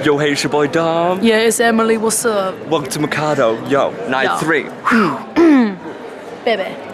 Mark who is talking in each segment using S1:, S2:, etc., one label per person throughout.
S1: Yo, hey, it's your boy Dom.
S2: Yeah, it's Emily. What's up?
S1: Welcome to Mikado. Yo, night
S2: Yo.
S1: 3.
S2: Baby.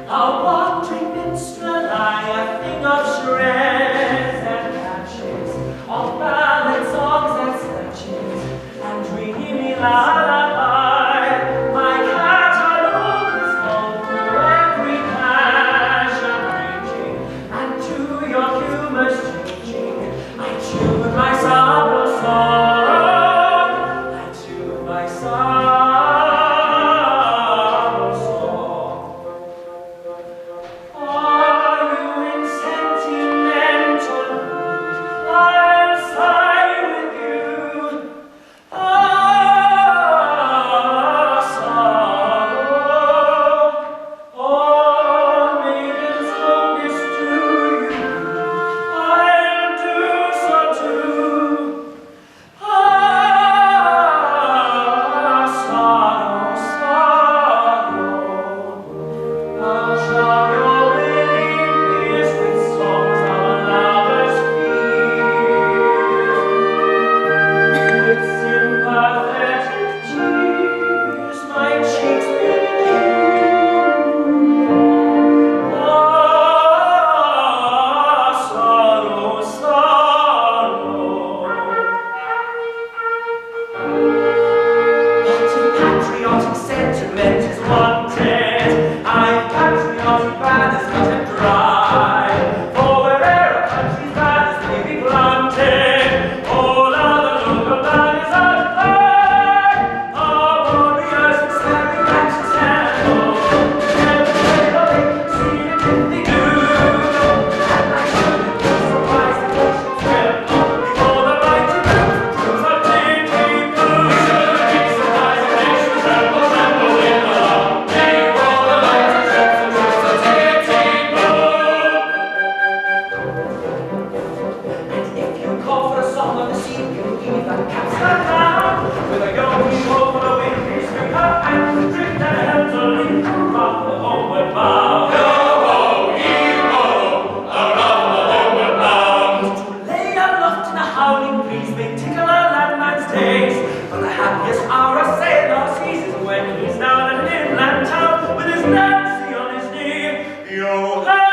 S2: How can eat that capsule down with a young overflowing pastry cup and drink that heavily from the homeward bound. Yo-ho, hero, around the homeward bound. To lay aloft in a howling breeze may tickle a landman's taste, but the happiest hour a sailor sees is when he's down at an inland town with his Nancy on his knee. Yo-ho!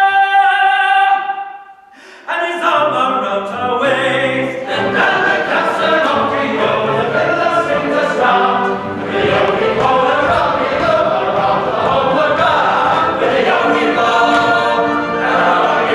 S2: And his arm around her waist. And down the castle of Rio, the fiddler sings a sound. With a yo-ho, around the homeward bound. With a yo-ho, around the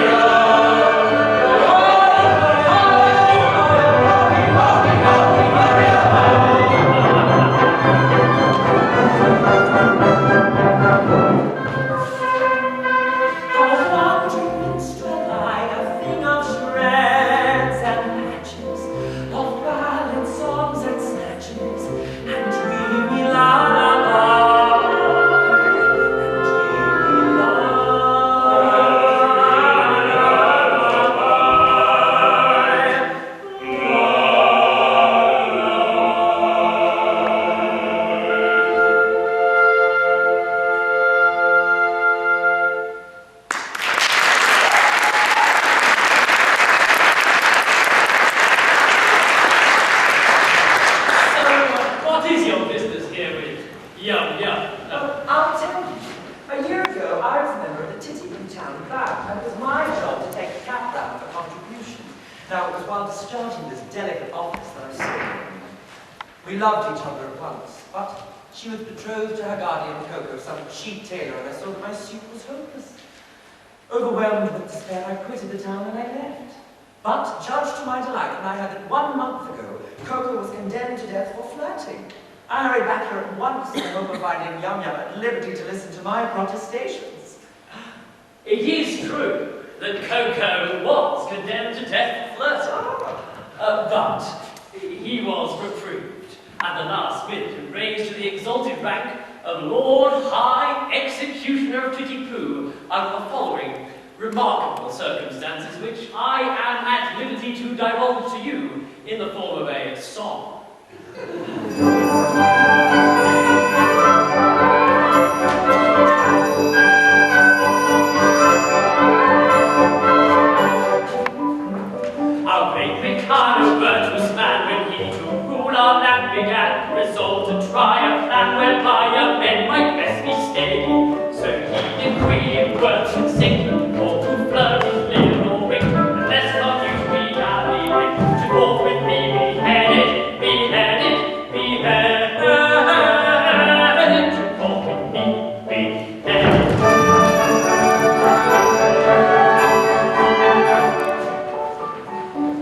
S2: Overwhelmed with despair, I quitted the town and I left. But, judge to my delight, when I heard that 1 month ago, Coco was condemned to death for flirting. I hurried back here at once in the hope of finding Yum Yum at liberty to listen to my protestations.
S3: It is true that Coco was condemned to death for flirting, but he was reproved at the last minute and raised to the exalted rank of Lord High Executioner of Titty-Poo under the following remarkable circumstances which I am at liberty to divulge to you in the form of a song. Our great Mikado, virtuous man, when he to rule our land began, resolved to try a plan whereby a men might best be steady. So he decreed words in sync, or to flirt his little ring, unless not you be galley, to walk with me beheaded, beheaded, beheaded, to walk with me beheaded.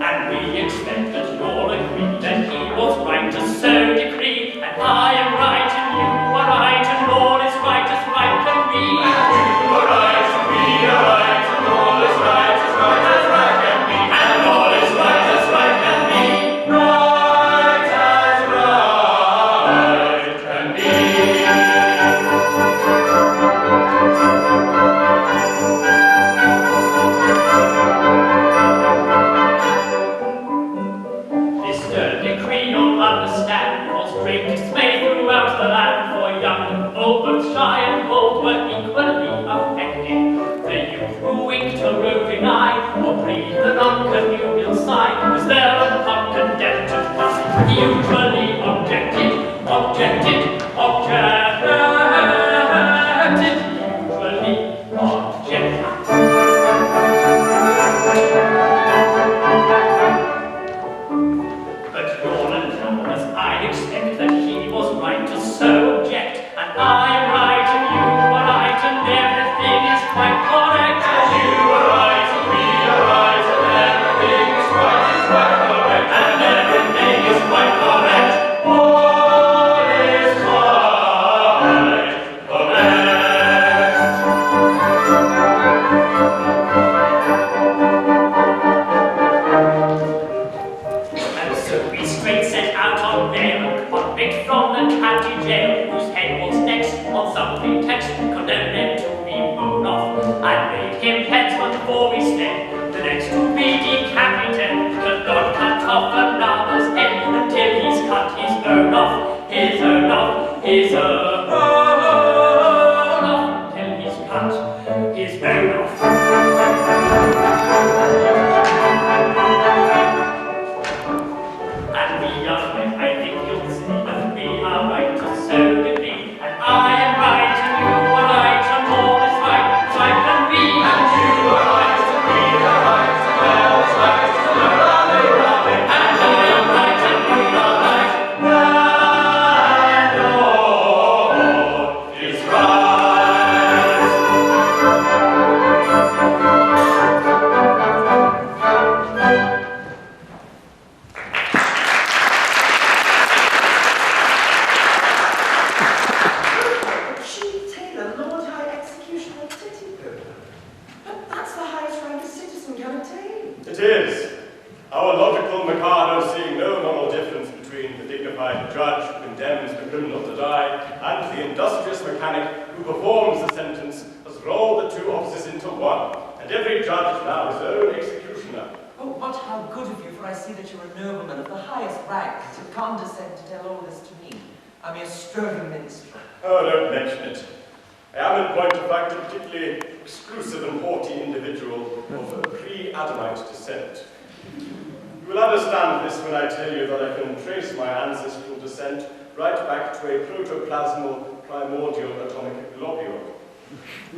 S3: And we expect that you'll agree that he was right to so decree, and I am right and you are right, and all is right as right can be. And you are right and we are right, and all is right as right can be. And all is right as right can be. Right as right can be. This stern decree, you'll understand, caused great dismay throughout the land, for young and old, both shy and bold, were equally affected. The youth who winked a roving eye, or breathed a non-communal sigh, was there upon condemned to dust. He usually objected, objected, usually objected. But you'll allow, as I'd expect, that he was right to so object, and I am right and you are right, and everything is quite correct. And you are right and we are right, and everything is quite correct. And everything is quite correct. All is quite correct. And so we straight set out on bail, a convict from the county jail, whose head was next on some pretext, condemned him to be blown off. I made him headsman before we sped, the next to be decapitated, the Lord cut off another's is a roll off till he's cut his bone off. And we young men, I think you'll see that we are right, so did we. And I am right, and you are right, and all is right, so I can be. And you are right, and we are right, and all is right, and rally, rally. And I am right, and we are right, and all is right.
S4: Chief Tailor, Lord High Executioner of Tittypool. But that's the highest rank a citizen can attain.
S5: It is. Our logical Mikado, seeing no moral difference between the dignified judge who condemns the criminal to die and the industrious mechanic who performs the sentence, has rolled the two offices into one, and every judge is now his own executioner.
S4: Oh, but how good of you, for I see that you're a nobleman of the highest rank to condescend to tell all this to me. I'm your strolling minstrel.
S5: Oh, don't mention it. I am in point of fact a particularly exclusive and haughty individual of pre-Adamite descent. You will understand this when I tell you that I can trace my ancestral descent right back to a protoplasmal primordial atomic globule.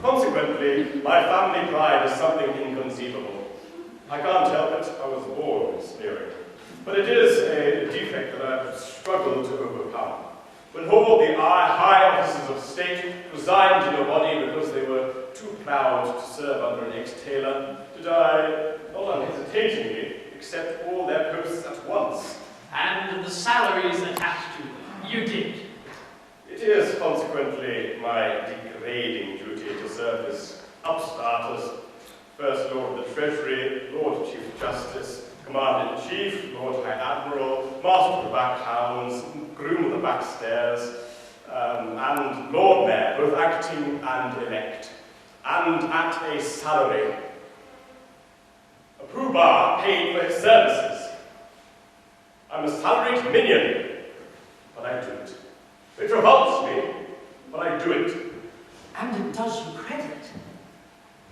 S5: Consequently, my family pride is something inconceivable. I can't help it, I was born sneering. But it is a defect that I have struggled to overcome. When all the high officers of state resigned in a body because they were too proud to serve under an ex-tailor, did I, not unhesitatingly, accept all their posts at once.
S3: And the salaries attached to them, you did.
S5: It is consequently my degrading duty to serve as upstarters, First Lord of the Treasury, Lord Chief Justice, Commander-in-Chief, Lord High Admiral, Master of the Backhounds, Groom of the Backstairs, and Lord Mayor, both acting and elect, and at a salary. A poobah paid for his services. I'm a salaried minion, but I do it. It revolts me, but I do it.
S4: And it does you credit.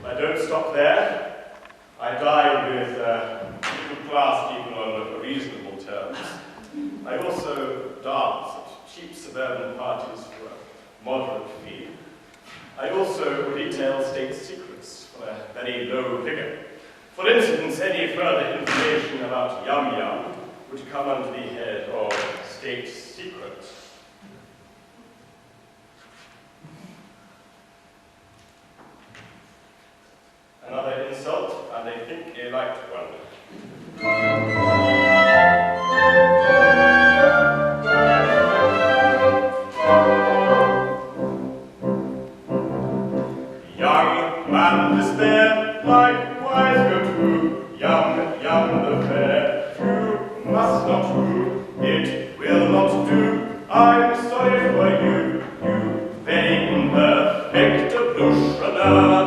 S5: But I don't stop there. I dine with middle-class people on reasonable terms. I also dance at cheap suburban parties for a moderate fee. I also retail state secrets for a very low figure. For instance, any further information about Yum Yum would come under the head of state secret. Another insult, and I think a light one. Young man despair, likewise go to Yum Yum the fair. You must not do, it will not do. I'm sorry for you, you very imperfect ablutioner.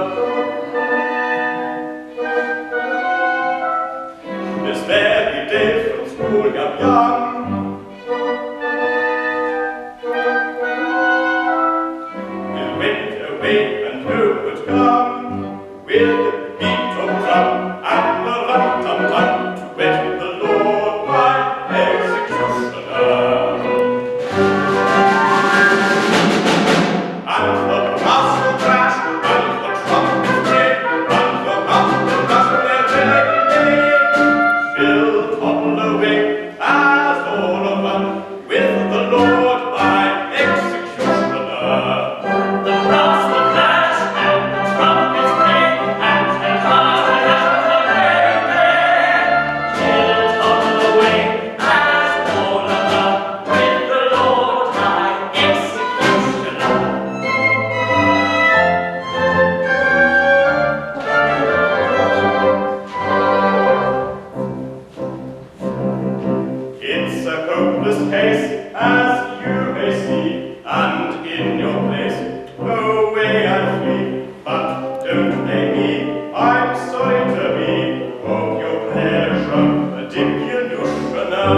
S5: This very day from school, Yum Yum. We'll went away and who would come with the beat of drum and the rum-tum-tum to wed the Lord my executioner. And the brass will crash, and the trumpet play, and the rumble rush their ready. We'll toddle away as all of one with the Lord my executioner.
S3: The brass will clash and the trumpets play, and the heart of the lady will toddle away as all of them with the Lord my executioner.
S5: It's a hopeless case, as you may see, and in your place, away I flee. But don't blame me, I'm sorry to be of your pleasure, a diminutioner.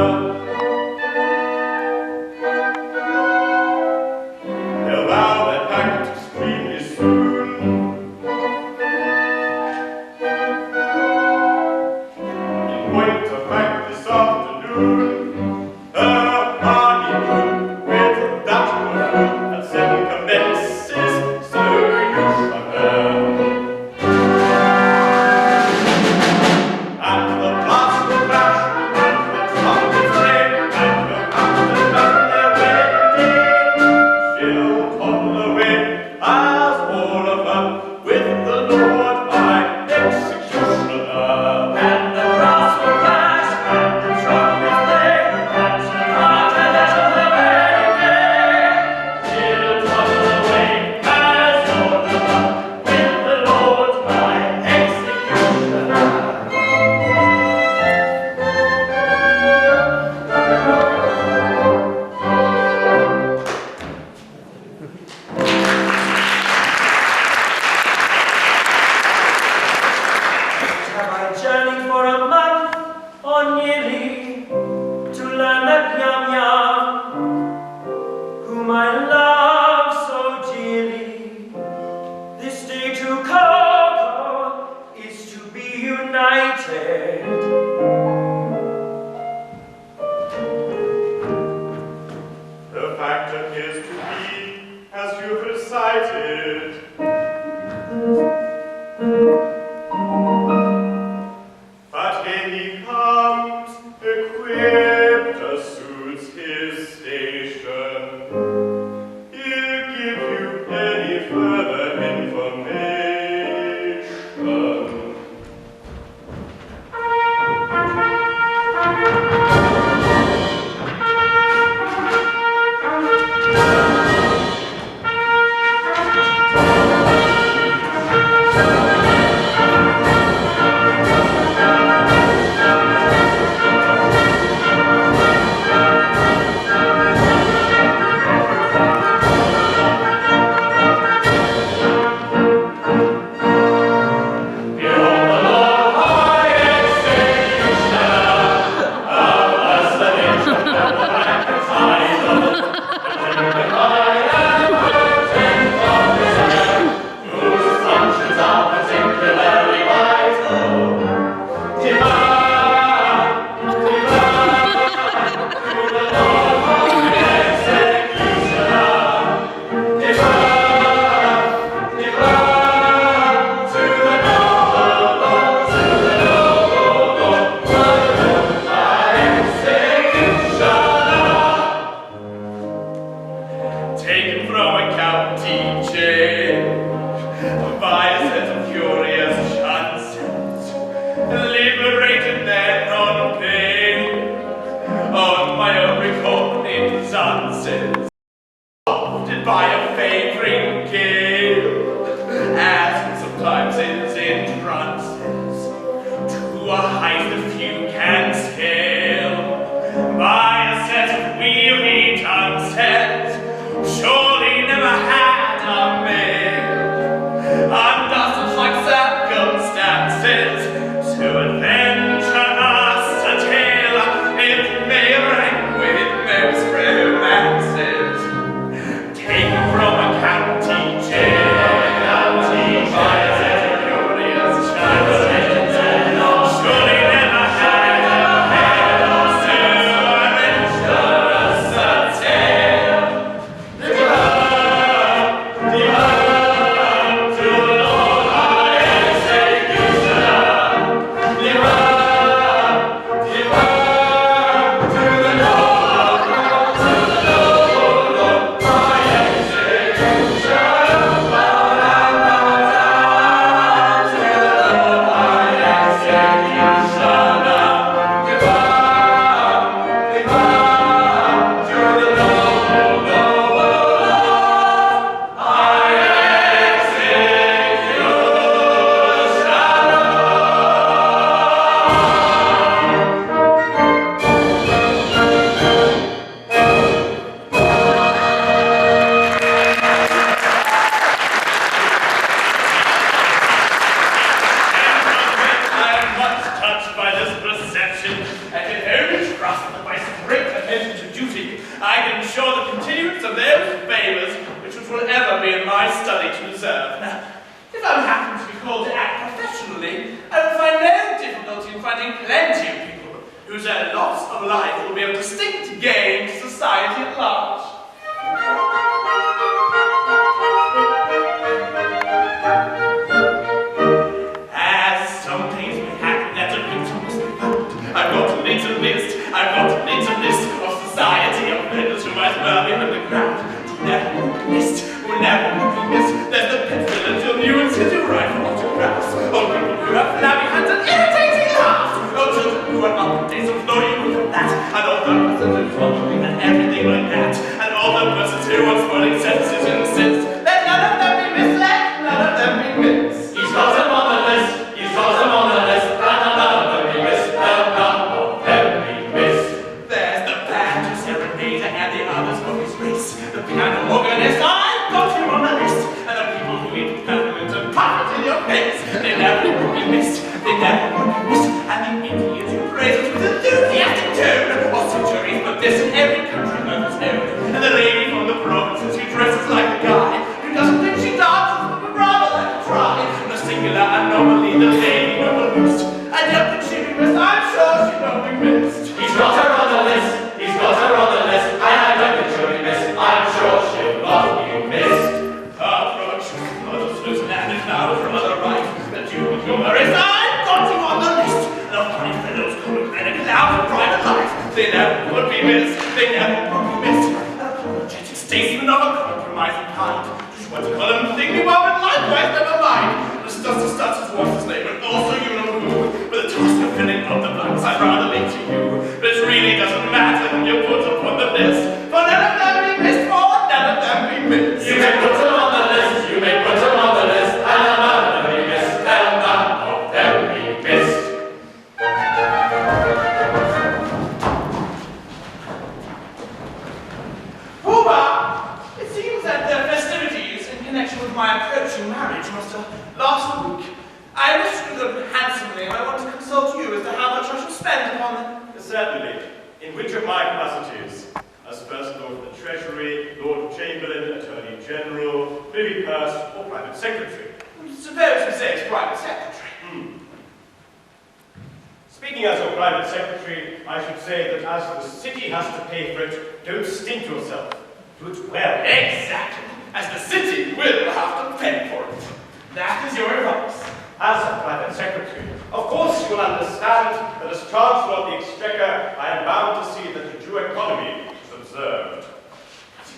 S2: palaces, wafted by a favoring gale, as sometimes is entrances to a height the few can scale, by a set of weary turnsteds, surely never had a male, under such like circumstances, to adventure us a tale, it may rank with most romances, taken from a county jail, by a set of curious chances, surely never had a male, to adventure us a tale. I am much touched by this reception, and can only trust that by strict attention to duty, I can ensure the continuance of those favours which it will ever be in my study to deserve. Now, if I happen to be called to act professionally, I will find no difficulty in finding plenty of people whose loss of life will be of distinct gain to society at large. As some things may happen that a victim must be found, I've got a little list, of society of vendors who might well be underground, who never will be missed, There's the pet village of New and City rifle autographs, old people who have flabby hands and irritating laughs, old children who are not days of no you look at that, and all the persons who following and everything like that, and all the persons who want spoiling sentences and sins, let none of them be missed, let none of them be missed.
S6: He's got them on the list, and none of them be missed, and none of them be missed.
S2: There's the band serenader and the others of his race, the piano organist, I've got him on the list, and the people who eat peppermint and puff it in your face, they never will be missed, and the Indians who praise it with enthusiastic tone, or centuries but this in every country knows known, and the lady from the provinces who dresses like a guy, who doesn't think she dances but would rather like to try, and the singular anomaly, the lady of the list, I don't think she'd be missed, I'm sure she won't be missed.
S6: He's got her on the list, and I don't think she'll be missed, I'm sure she'll not be missed.
S2: Approach, mother Susan, and is now from other right, the Duke of Humorist, I've got you on the list, and the funny fellows comic and a cloud of private life, they never would be missed, and apologetic statesman of a compromising kind, just want to call him thinking about it likewise, never mind, the Stutz's what's his name, and also you know who, with the task of filling up the blanks, I'd rather leave to you, but it really doesn't matter when you're put upon the list, for none of them be missed, for none of them be missed.
S6: You may put them on the list, and none of them be missed, and none of them be missed.
S2: Hoover, it seems that the festivities in connection with my approaching marriage must last a week. I wish to do them handsomely, and I want to consult you as to how much I shall spend upon them.
S5: Certainly. In which of my capacities? As First Lord of the Treasury, Lord Chamberlain, Attorney General, Privy Purse, or Private Secretary?
S2: Suppose we say it's private secretary.
S5: Speaking as your Private Secretary, I should say that as the city has to pay for it, don't stint yourself. Do it well.
S2: Exactly. As the city will have to pay for it. That is your advice.
S5: As a Private Secretary, of course you will understand that as Chancellor of the Exchequer, I am bound to see that the due economy is observed.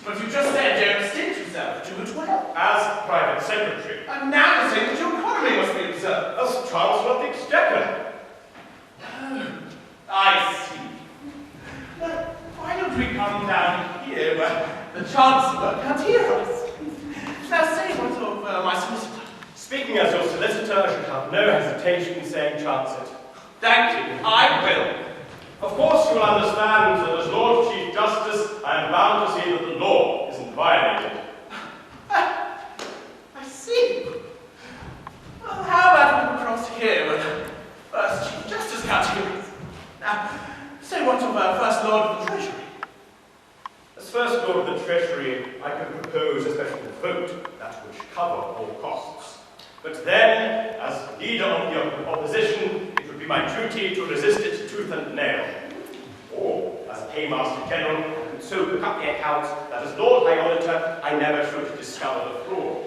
S2: But you just said don't stint yourself. Do it well.
S5: As Private Secretary,
S2: And now you say that your economy must be observed.
S5: as Chancellor of the Exchequer.
S2: I see. But why don't
S7: couldn't we come down here where the Chancellor can't hear us? Now say what of my solicitor.
S5: Speaking as your solicitor, I should have no hesitation in saying chance it.
S7: Thank you, I will.
S5: Of course, you will understand that as Lord Chief Justice, I am bound to see that the law isn't violated.
S7: I see. Well, how about we cross here where the First Chief Justice can't hear us? Now, say what of First Lord of the Treasury.
S5: As First Lord of the Treasury, I could propose a special vote that would cover all costs. But then, as leader of the opposition, it would be my duty to resist it tooth and nail. Or, as Paymaster General, I could so pick up the accounts that as Lord High Auditor, I never should discover the fraud.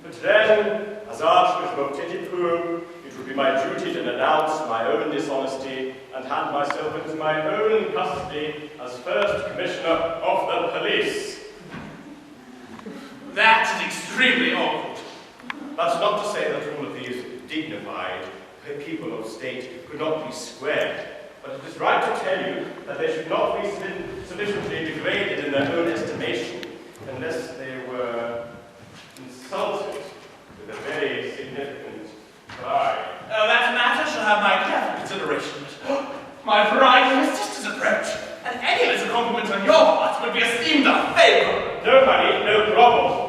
S5: But then, as Archbishop of Titipu, it would be my duty to denounce my own dishonesty and hand myself into my own custody as First Commissioner of the Police.
S7: That is extremely awkward.
S5: That's not to say that all of these dignified people of state could not be squared, but it is right to tell you that they should not be sufficiently degraded in their own estimation unless they were insulted with a very significant pride.
S7: That matter shall have my careful consideration. My bride and my sister's approach, and any little compliment on your part would be esteemed a favor.
S5: No money, no problem.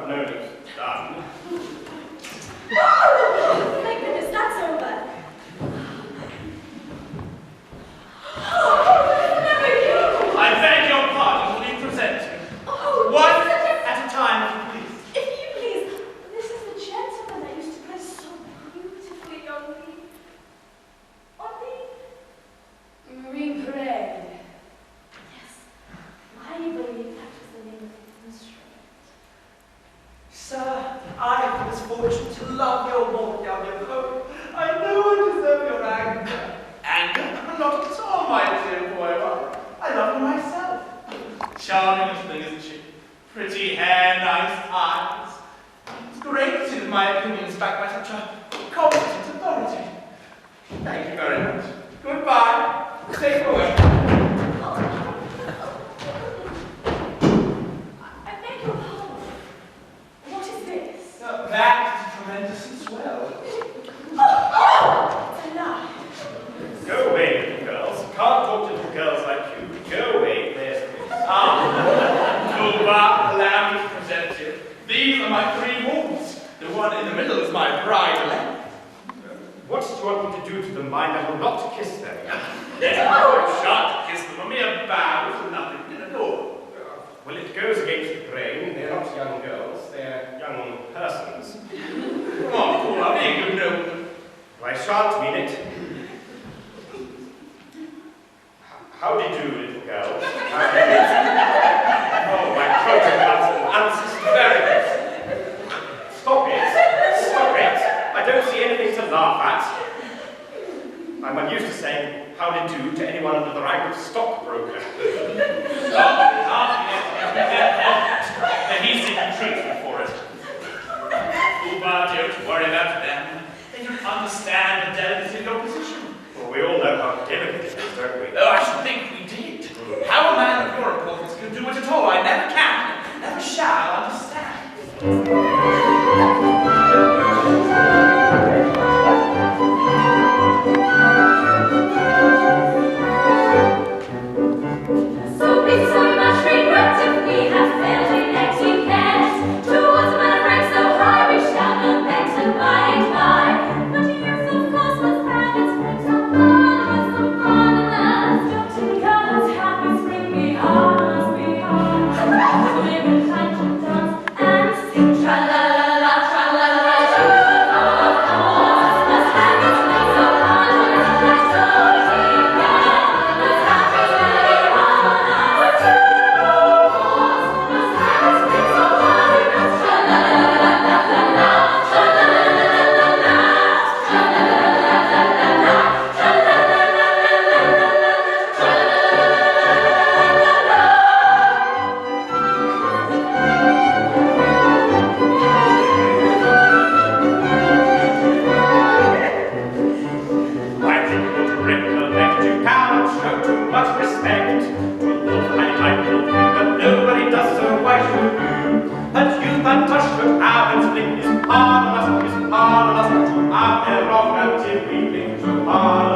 S5: known it done.
S8: Oh, thank goodness that's over. Oh, never you!
S7: I beg your pardon for being presented.
S8: Oh,
S7: One at a time, if you please.
S8: if you please, this is the gentleman that used to play so beautifully on the Marine Parade. Yes, I believe that was the name of the instrument.
S4: Sir, I have the misfortune to love your walk down your coat. I know I deserve your anger.
S7: Anger? Not at all, my dear boy. I love her myself. Charming little thing, isn't she? Pretty hair, nice eyes. It's great to see that my opinion is backed by such a competent authority. Thank you very much. Goodbye. Take away.
S8: I beg your pardon. What is this?
S7: That is tremendously swell.
S8: It's a lie.
S5: Go away, little girls. Can't talk to little girls like you. Go away, there's Chris.
S7: Kuba, allow me to present you. These are my three wolves. The one in the middle is my bride-elect.
S5: What do you want me to do to them? Mind, I will not kiss them.
S7: Yes, I shan't kiss them. A mere bow is nothing at all.
S5: Well, it goes against the grain. They're not young girls. They're young persons.
S7: Come on, Kuba, be a good nobleman.
S5: I shan't mean it. How do you do, little girls? How do you do? Oh, my protocols and answers. Very good. Stop it. Stop it. I don't see anything to laugh at. I'm unused to saying how do you do to anyone under the rank of stockbroker.
S7: Stop. He's seeking treatment for it. Kuba, don't worry about them. They don't understand the delicacy of your position.
S5: Well, we all know how delicate it is, don't we?
S7: Oh, I should think we did. How a man of your importance can do it at all, I never can, never shall understand.
S8: So we so much regret if we have failed in etiquette. Towards a man of rank so high, we shall not beg to by and by. But yes, of course, must have its springs so pardon us. Don't you girls happy spring behind us, behind. So we will climb to dance and sing tra-la-la-la, tra-la-la-la, tra-la-la-la. Of course, must have its springs so pardon us. Don't you girls must have its springs behind us.
S5: I think it would recollect you cannot show too much respect to a wolf and type of you, but nobody does so, why should you? That youth untouched should have its fling is hard on us, to have their wrong until we think so hard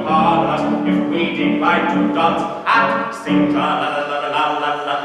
S5: on us, if we decline to dance and sing tra-la-la-la-la-la-la-la-la.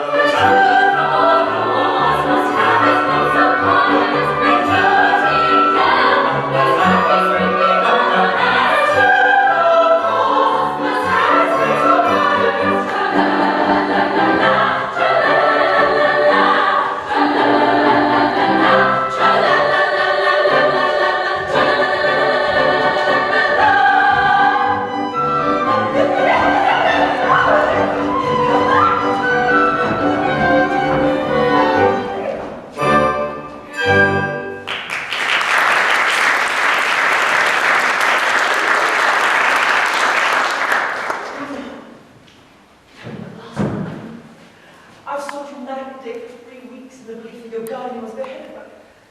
S4: I've sought you night and day for 3 weeks in the belief that your guardian was beheaded, but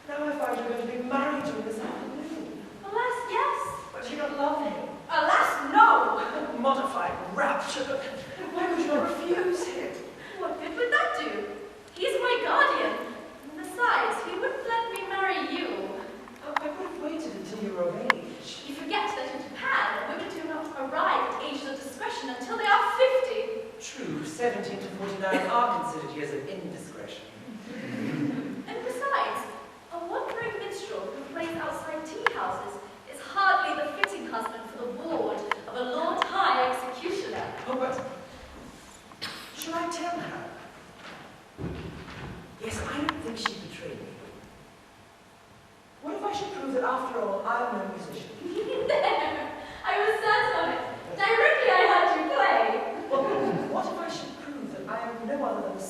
S4: now I find you're going to be married to him this afternoon.
S8: Alas, yes.
S4: But you don't love him.
S8: Alas, no.
S4: Modified rapture. Why would you not refuse him?
S8: What good would that do? He's my guardian. Besides, he wouldn't let me marry you.
S4: I would have waited until you were of age.
S8: You forget that in Japan, women do not arrive at ages of discretion until they are 50.
S4: True, 17 to 49 are considered years of indiscretion.
S8: And besides,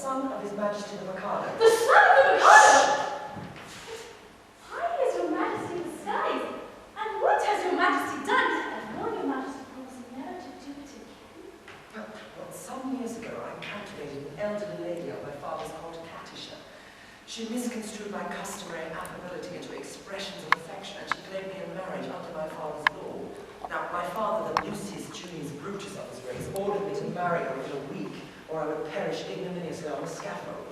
S4: son of His Majesty the Mikado.
S8: The son of the Mikado! Why is Your Majesty in the skies? And what has Your Majesty done? And will Your Majesty promise never to do it again?
S4: Well, some years ago, I captivated an elderly lady on my father's court, Katisha. She misconstrued my customary affability into expressions of affection, and she claimed me in marriage under my father's law. Now, my father, the Lucius Junius Brutus of his race, ordered me to marry her within a week, or I would perish ignominiously on the scaffold.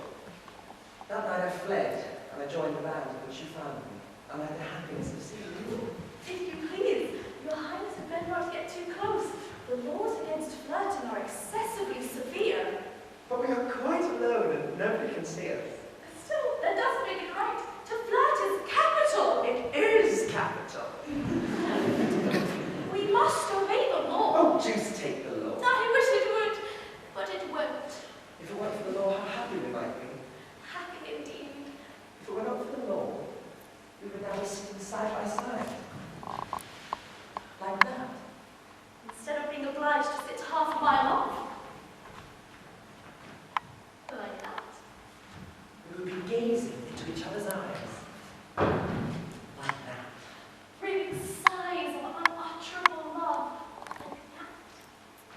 S4: That night I fled, and I joined the band in which you found me, and I had the happiness of seeing you.
S8: If you please, Your Highness had better not get too close. The laws against flirting are excessively severe.
S4: But we are quite alone, and nobody can see us.
S8: Still, that doesn't make it right. To flirt is capital.
S4: It is capital.
S8: We must obey the law.
S4: Oh, just take the law.
S8: I wish it would, but it won't.
S4: If it weren't for the law, how happy we might be.
S8: Happy indeed.
S4: If it were not for the law, we would now be sitting side by side. Like that.
S8: Instead of being obliged to sit half a mile off. Like that.
S4: We would be gazing into each other's eyes. Like that.
S8: Breathing sighs of unutterable love. Like that.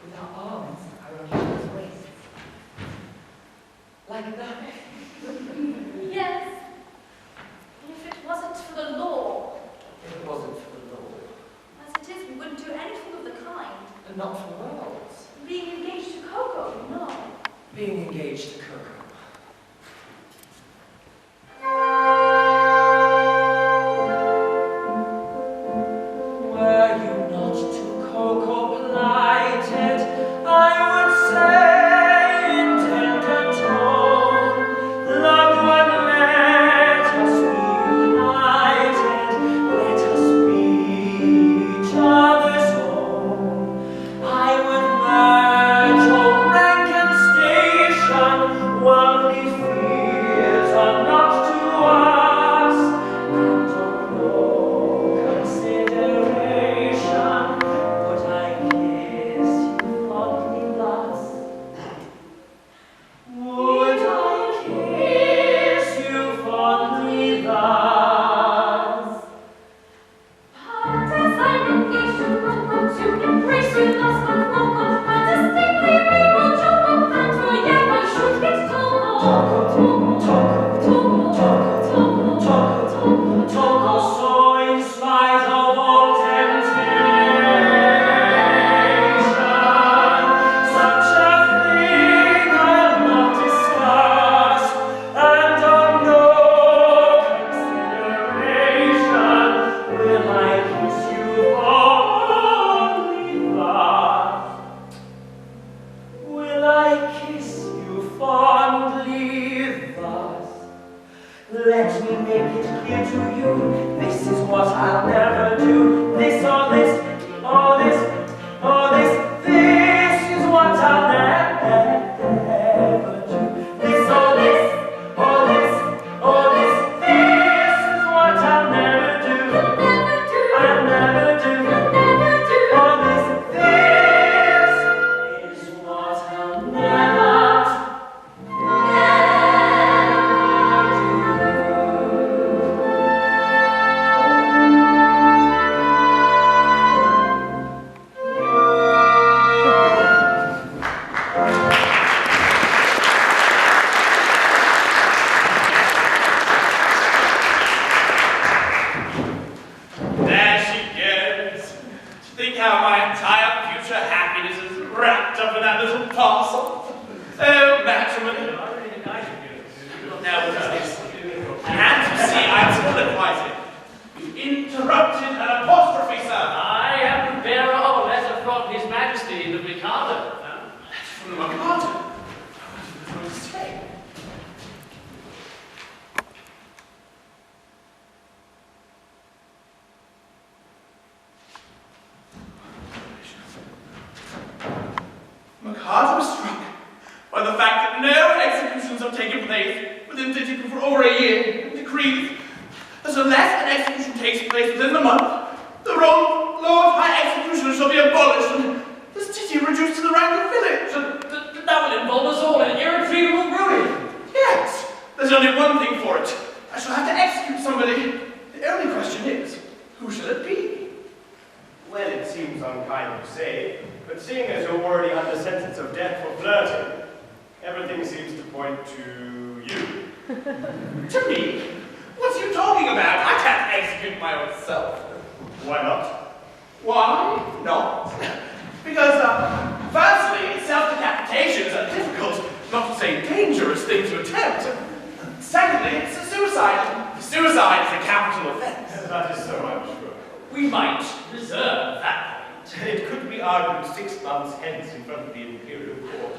S4: With our arms around each other's waists. Like that.
S8: Yes. If it wasn't for the law.
S4: If it wasn't for the law.
S8: As it is, we wouldn't do anything of the kind.
S4: And not for worlds.
S8: Being engaged to Coco, no.
S4: Being engaged to Coco. Were you not to Coco blighted, I would say in tender tone, loved one, let us be united, let us be each other's own. I would merge all rank and station, worldly fears are not to us, and on no consideration would I kiss you fondly thus. Would I kiss you fondly thus?
S8: But as I'm engaged to Coco, to embrace you thus on Coco, but distinctly we will jump up and for yeah, I should get
S4: Toco, so in spite of all temptation, such a thing I'll not discuss, and on no consideration will I kiss you fondly thus. Will I kiss you fondly thus? Let me make it clear to you, this is what I'll never do. This or this, or this, or this, this is what I'll never do. This or this, or this, or this, this is what I'll never do. I'll never do. Or this, this is what I'll never do.
S7: There she goes. To think how my entire future happiness is wrapped up in that little parcel. Oh, matrimony. Now, what is this? And you see, I'm soliloquizing. You interrupted an apostrophe, sir.
S3: I am the bearer of a letter from His Majesty the Mikado.
S7: From the Mikado. What was it to say? Mikado was struck by the fact that no executions have taken place within Digital for over a year, and decrees that unless an execution takes place within the month, the law of high execution shall be abolished and the city reduced to the rank of village.
S3: That will involve us all in irretrievable ruin.
S5: seems to point to you.
S7: To me? What are you talking about? I can't execute my own self.
S5: Why not?
S7: Why not? Because, firstly, self-decapitations are difficult, not to say dangerous thing to attempt. Secondly, it's a suicide. Suicide is a capital offense.
S5: That is so, I'm sure.
S3: We might reserve that point.
S5: It could be argued 6 months hence in front of the Imperial Court.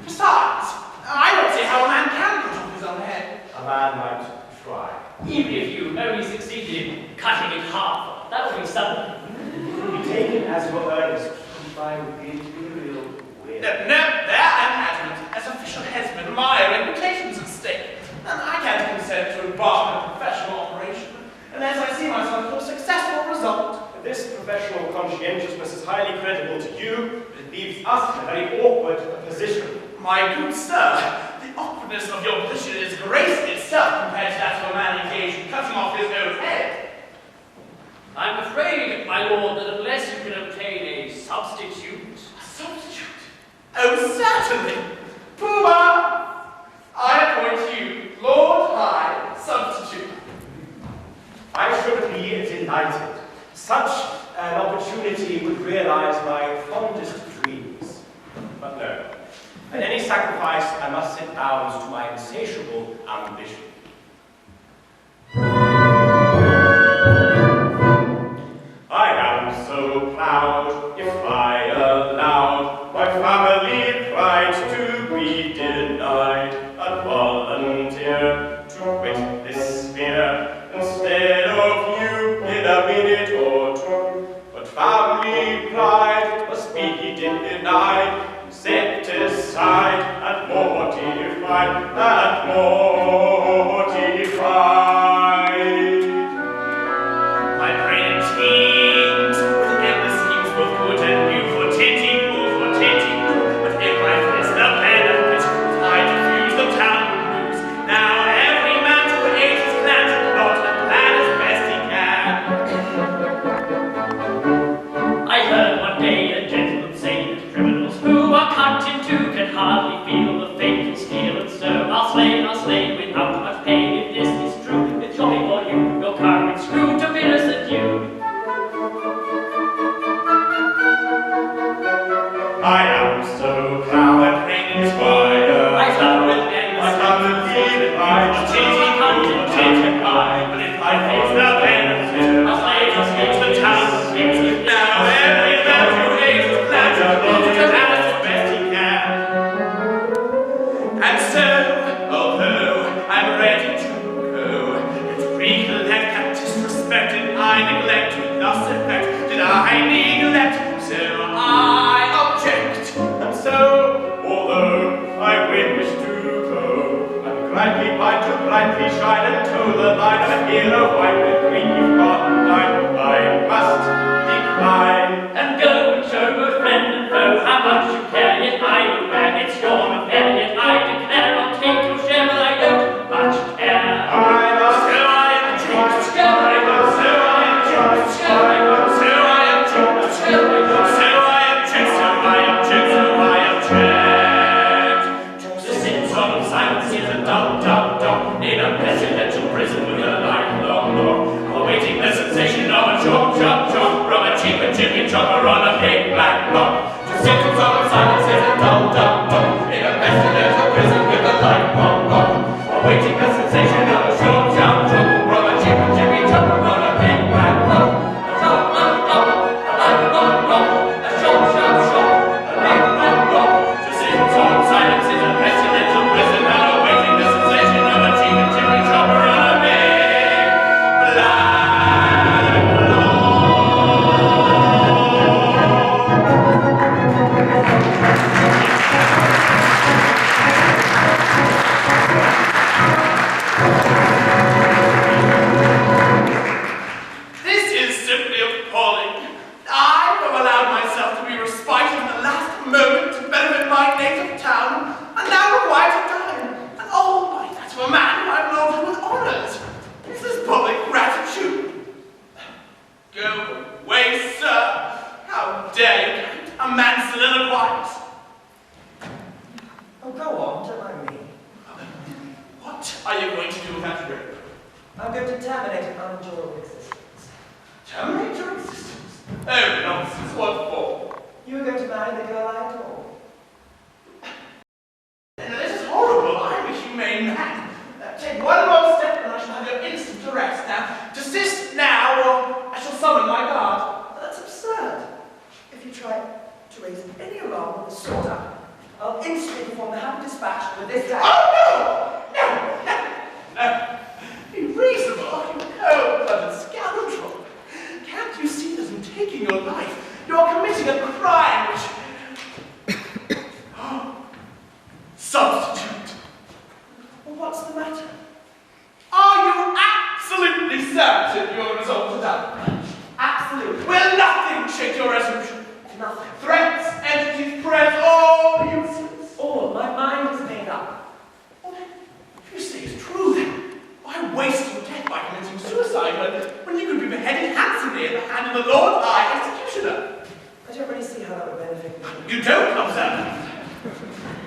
S7: Besides, I don't see how a man can cut off his own head.
S5: A man might try.
S3: Even if you only succeeded in cutting it half, that would be something.
S5: It will be taken as your earnest to comply with the Imperial will.
S7: No, there I'm adamant. As official headsman, my reputation's at stake. And I can't consent to embark on a professional operation unless I see myself for a successful result.
S5: This professional conscientiousness is highly credible to you, but it leaves us in a very awkward position.
S7: My good sir, the awkwardness of your position is grace itself compared to that of a man engaged in cutting off his own head.
S3: I'm afraid, my lord, that unless you can obtain a substitute...
S7: A substitute? Oh, certainly. Pooh-Bah! I appoint you Lord High Substitute.
S5: I should be delighted. Such an opportunity would realize my fondest dreams. But no. At any sacrifice, I must set bounds to my insatiable ambition. I am so proud, if I allowed my family pride to be denied, I'd volunteer to quit this sphere instead of you in a minute or two. But family pride must be denied, set aside, and mortified, and mortified.
S7: My brain teems with endless schemes, both good and new, for tinting, for tinting. But if I face the benefit, I diffuse the town with news. Now every man to aid his clan to plot and plan as best he can.
S3: I heard one day a gentleman say that criminals who are cut in two can hardly feel the fatal steel, and so are slain without much pain. If this is true, it's jolly for you, your current screw to Venus and you.
S5: I am so proud
S7: My brain is fire.
S3: I come with endless
S7: But if I face the benefit, I'll slay the town with news. Now every man to aid his clan to plot and plan as best he can. And so, although I'm ready to go, it's recollect that disrespected I neglect with thus effect. Did I neglect? So I object.
S5: And so, although I wish to go, and grandly find to brightly shine and toe the line of a hero white with green cotton line, I must decline.
S3: And go and show both friend and foe how much you care, yet I will bear. It's your affair, yet I declare I'll take your share, but I don't much care.
S5: I must
S7: So I object.
S3: So I go,
S7: So I object. So I object. So I object. So I object.
S3: to sit solemn silence in a dumb, in a presidential prison with a lifelong law, awaiting the sensation of a chop, from a cheap and chippy
S7: are you going to do with that ring?
S4: I'm going to terminate an unenjoyable existence.
S7: Terminate your existence? Oh, nonsense. What for?
S4: You are going to marry the girl I adore.
S7: This is horrible. I'm a humane man. Take one more step and I shall have your instant arrest. Now, desist now or I shall summon my guard.
S4: That's absurd. If you try to raise any alarm of the sort, I'll instantly perform the happy dispatch with this day.
S7: Oh, no! No, no, no. Be reasonable, you cold-blooded scoundrel. Can't you see that in taking your life, you are committing a crime which... Substitute.
S4: Well, what's the matter?
S7: Are you absolutely certain you are resolved to die?
S4: Absolutely.
S7: Will nothing shake your resolution?
S4: Nothing.
S7: Threats, entities, press, all useless.
S4: All. My mind is made up.
S7: Well, then, if you say it's true, then why waste your death by committing suicide when you could be beheaded handsomely at the hand of the Lord High Executioner?
S4: I don't really see how that would benefit me.
S7: You don't observe.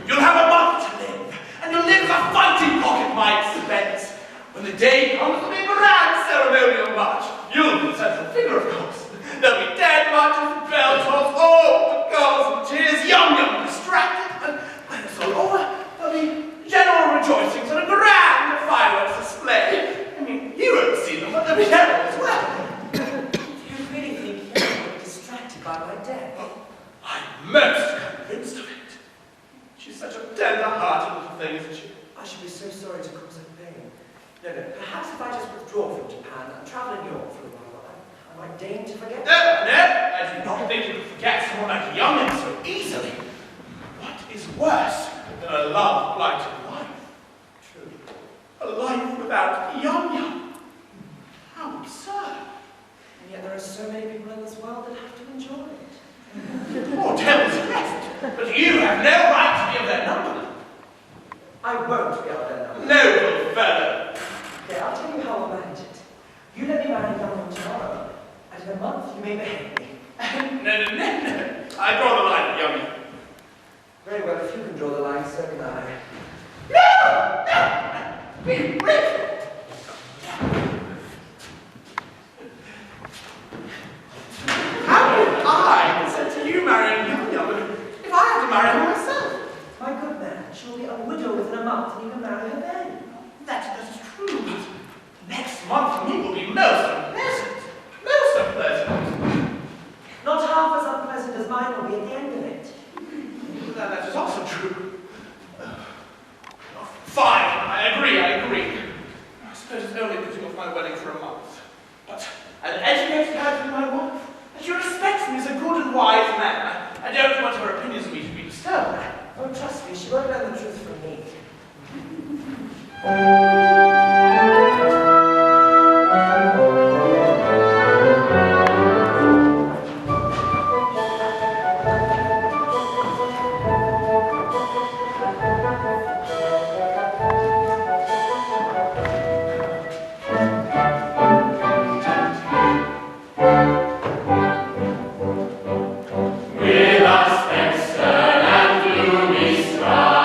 S7: You'll have a month to live, and you'll live as a fighting pocket my expense. When the day comes to be a grand ceremonial march, you'll be the central figure, of course. There'll be dead marches, bell tolls, all the girls and tears, young and distracted, and when it's all over, there'll be general rejoicings and a grand fireworks display. I mean, you won't see them, but there'll be general as well.
S4: Do you really think you will be distracted by my death?
S7: I'm most convinced of it. She's such a tender-hearted little thing, isn't she?
S4: I should be so sorry to cause her pain. No, perhaps if I just withdraw from Japan and travel in Europe for a while, I might deign to forget.
S7: No, I do not think you could forget someone like Youngin so easily. What is worse than a love-blighted life?
S4: True.
S7: A life without Young. How absurd.
S4: And yet there are so many people in this world that have to enjoy it.
S7: Oh, devil's rest. But you have no right to be of their number.
S4: I won't be of their number.
S7: Noble fellow.
S4: Okay, I'll tell you how we'll manage it. You let me marry Young tomorrow, and in a month you may behead me.
S7: No. I draw the line at Young.
S4: Very well, if you can draw the line, so can I.
S7: No! Be rich! How would I consent to you marrying Young if I had to marry her myself?
S4: My good man, she'll be a widow within a month, and you can marry her then.
S7: That is true, but next month for me will be most unpleasant. Most unpleasant.
S4: Not half as unpleasant as mine will be at the end of it.
S7: That is also true. Fine, I agree. I suppose it's only putting off my wedding for a month. But an educated man to my wife, and she respects me as a good and wise man. I don't want her opinions of me to be disturbed.
S4: Oh, trust me, she won't learn the truth from me.
S6: With us then stern and gloomy stride,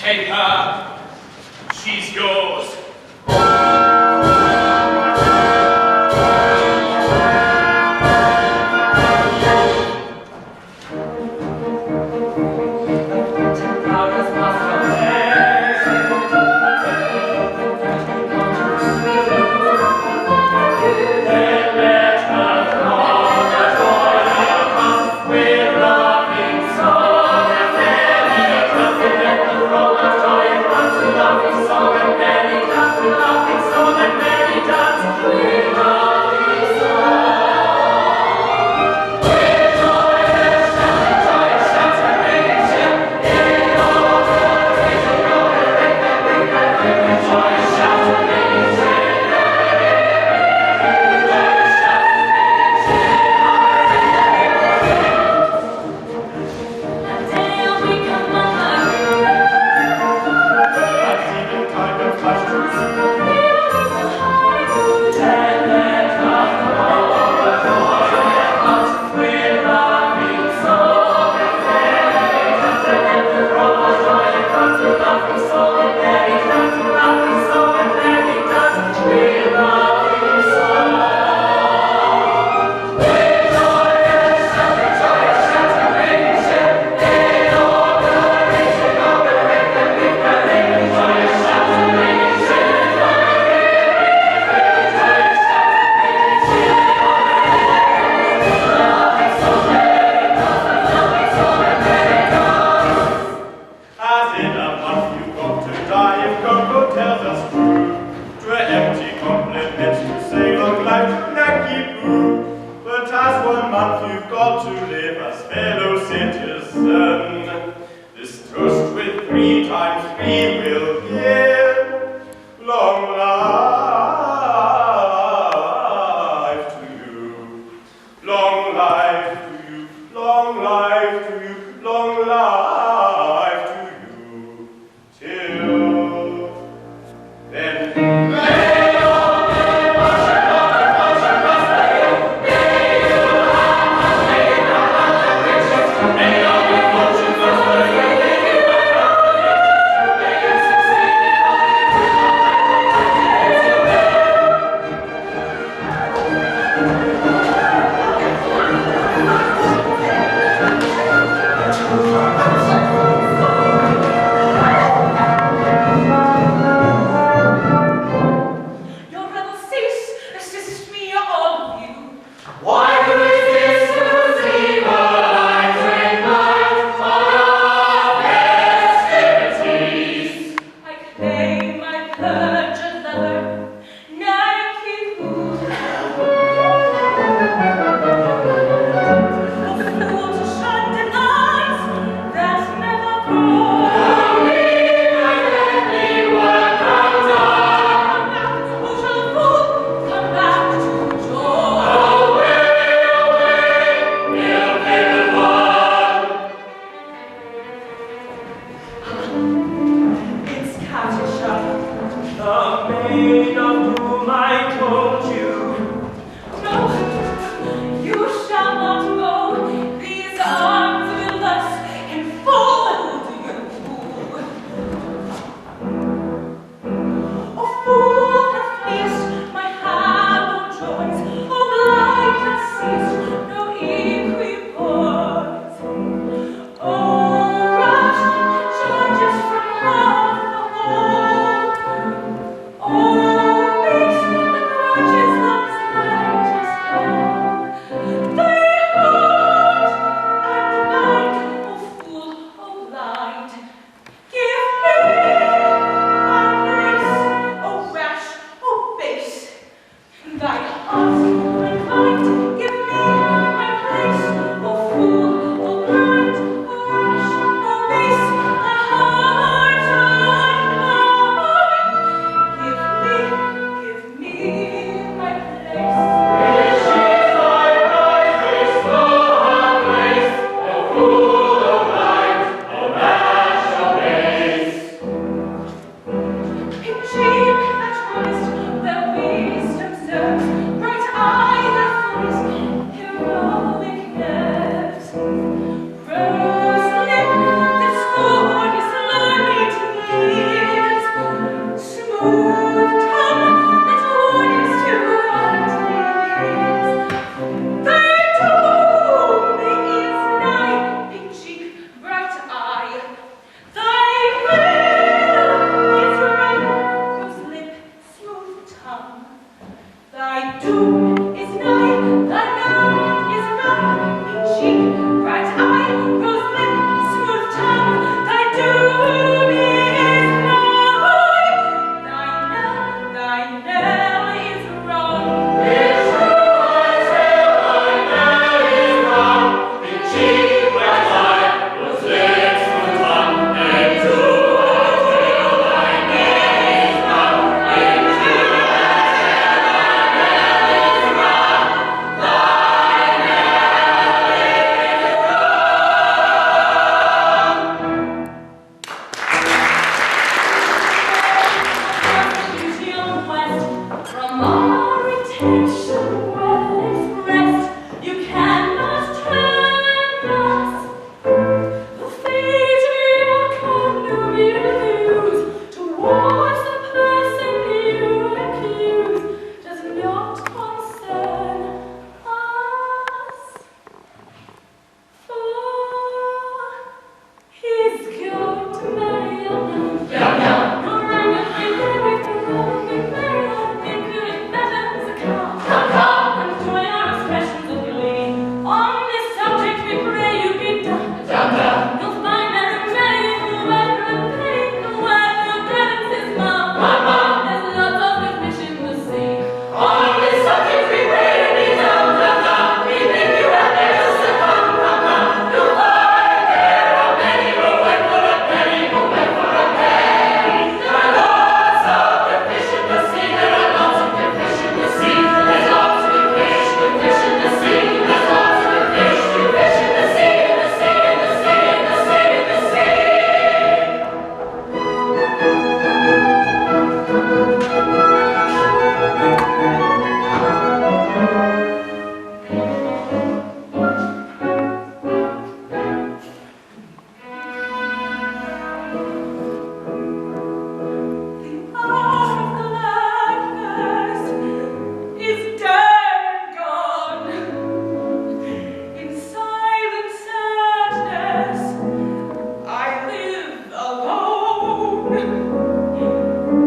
S7: Take her. She's yours.
S8: Thank you.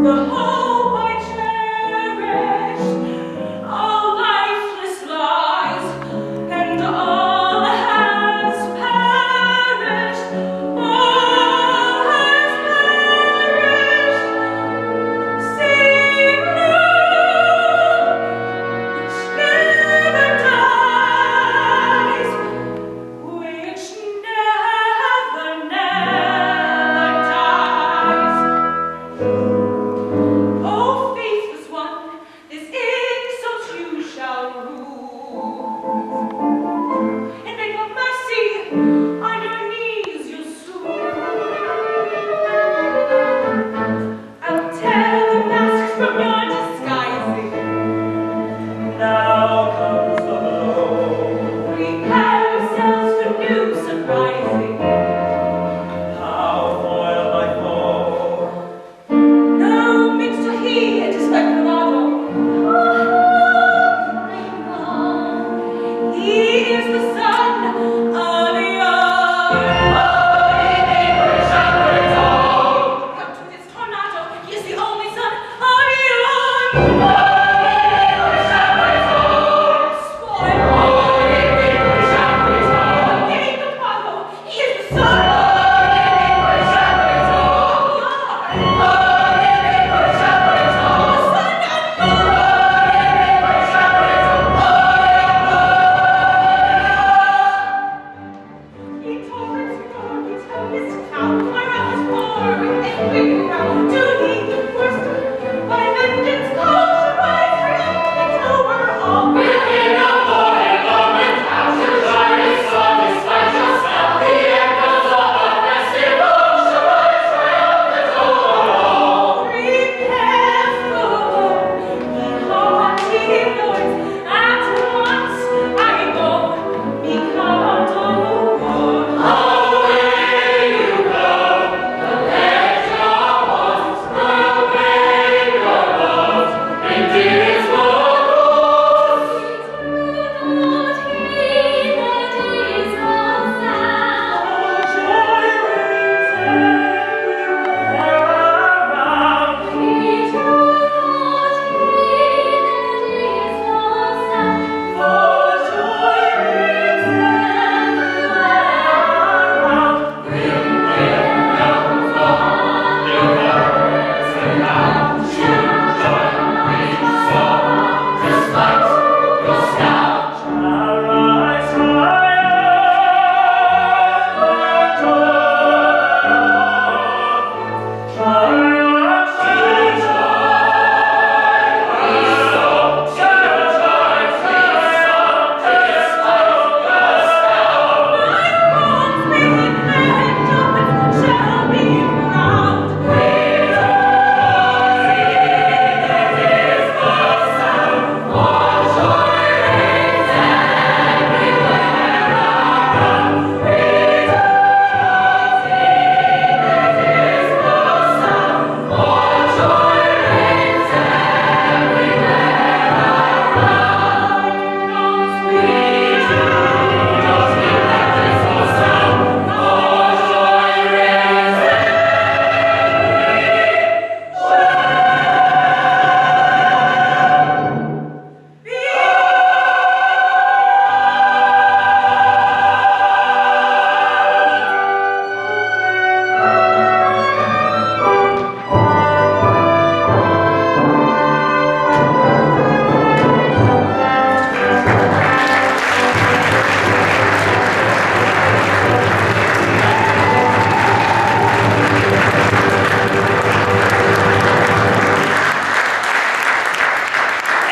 S4: The hope I cherish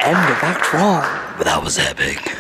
S1: End of Act 1.
S9: But that was epic.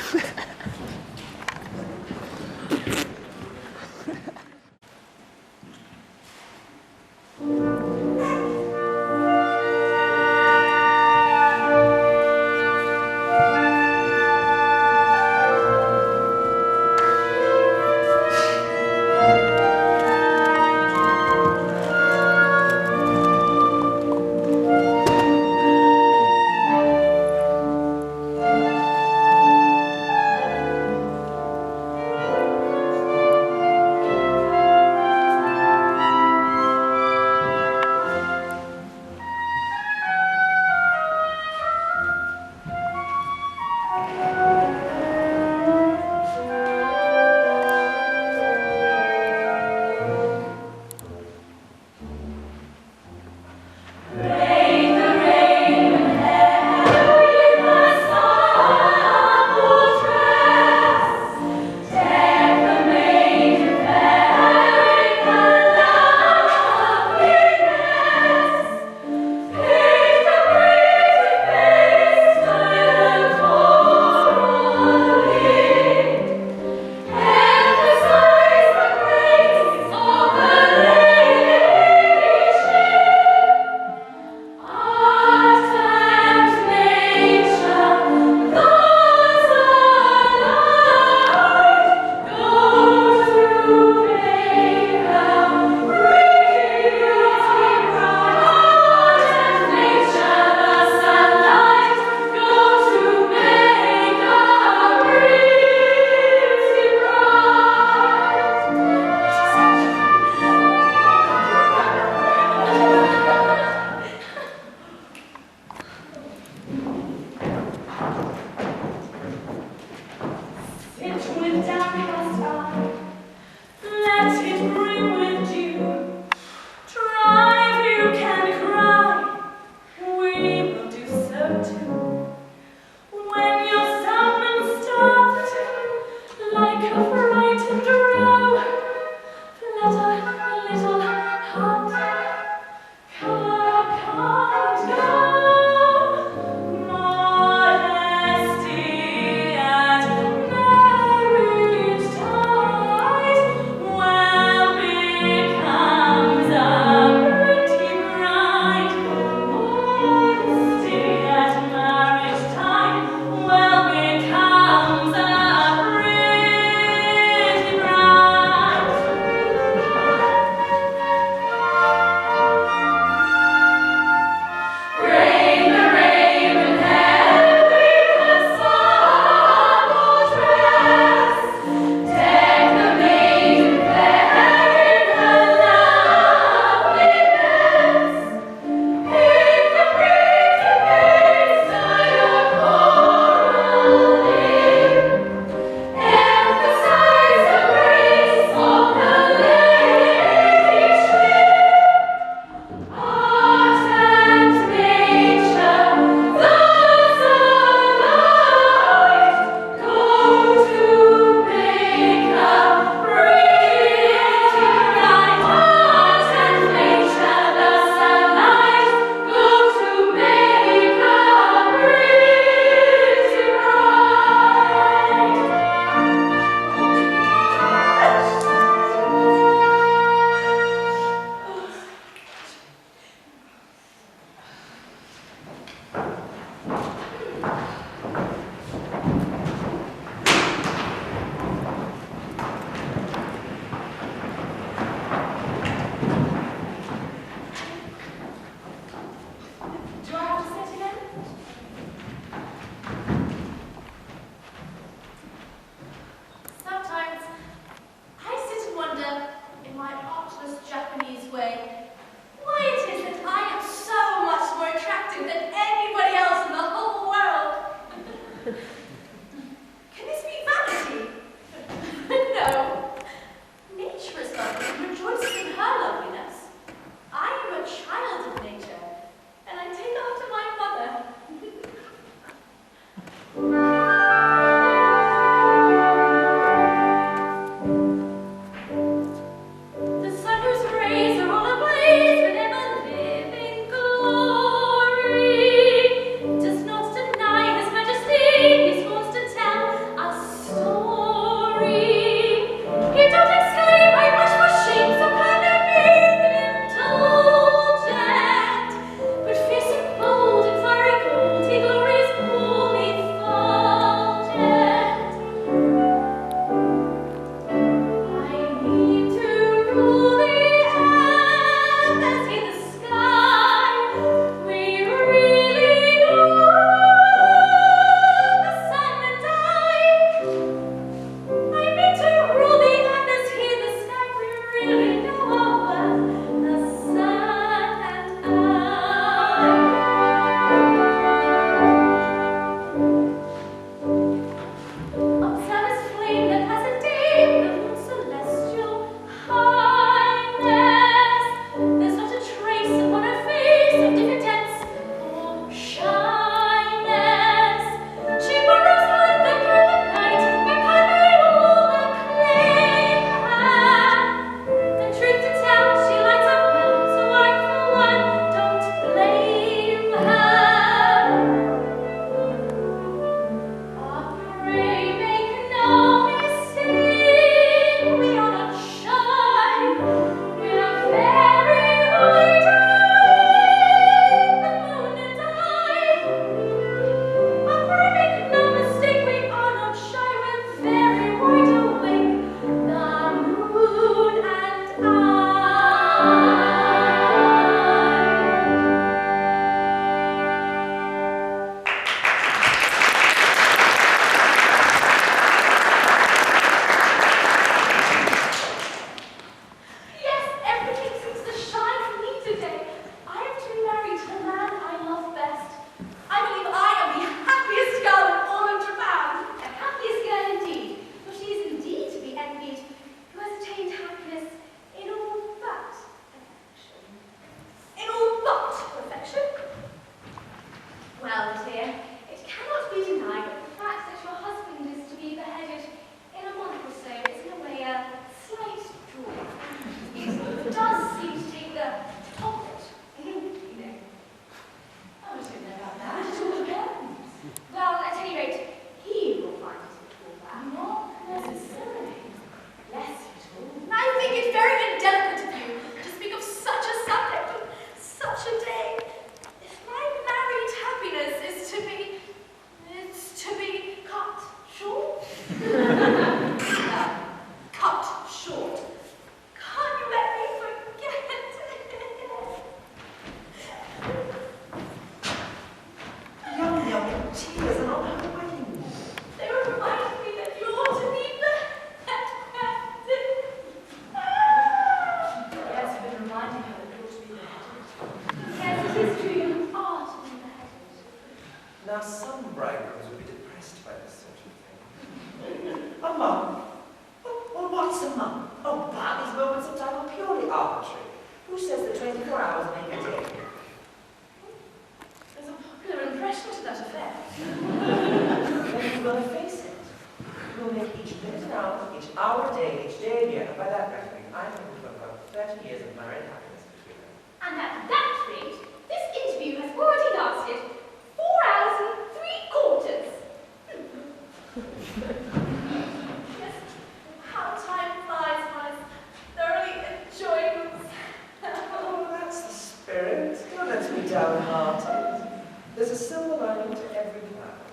S4: let's be downhearted. There's a silver lining to every cloud.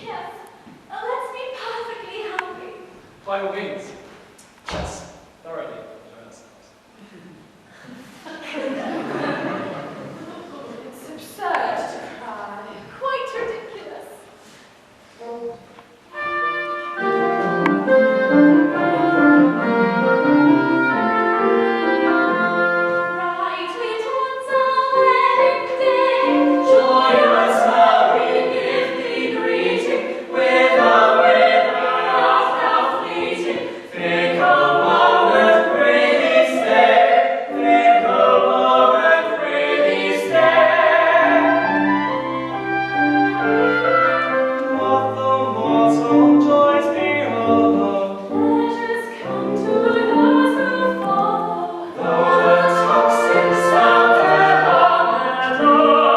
S8: Yes, let's be perfectly happy.
S6: By all means. Let's thoroughly enjoy ourselves.
S8: It's absurd to cry. Quite ridiculous. Right, little ones, our wedding day. Joyous are we give thee greeting. Whither, art thou fleeting? Fickle moment, prithee stay. Fickle moment, prithee stay.
S4: What the mortal joys behold,
S8: Pleasures come to those who follow.
S4: though the toxins sound their horn,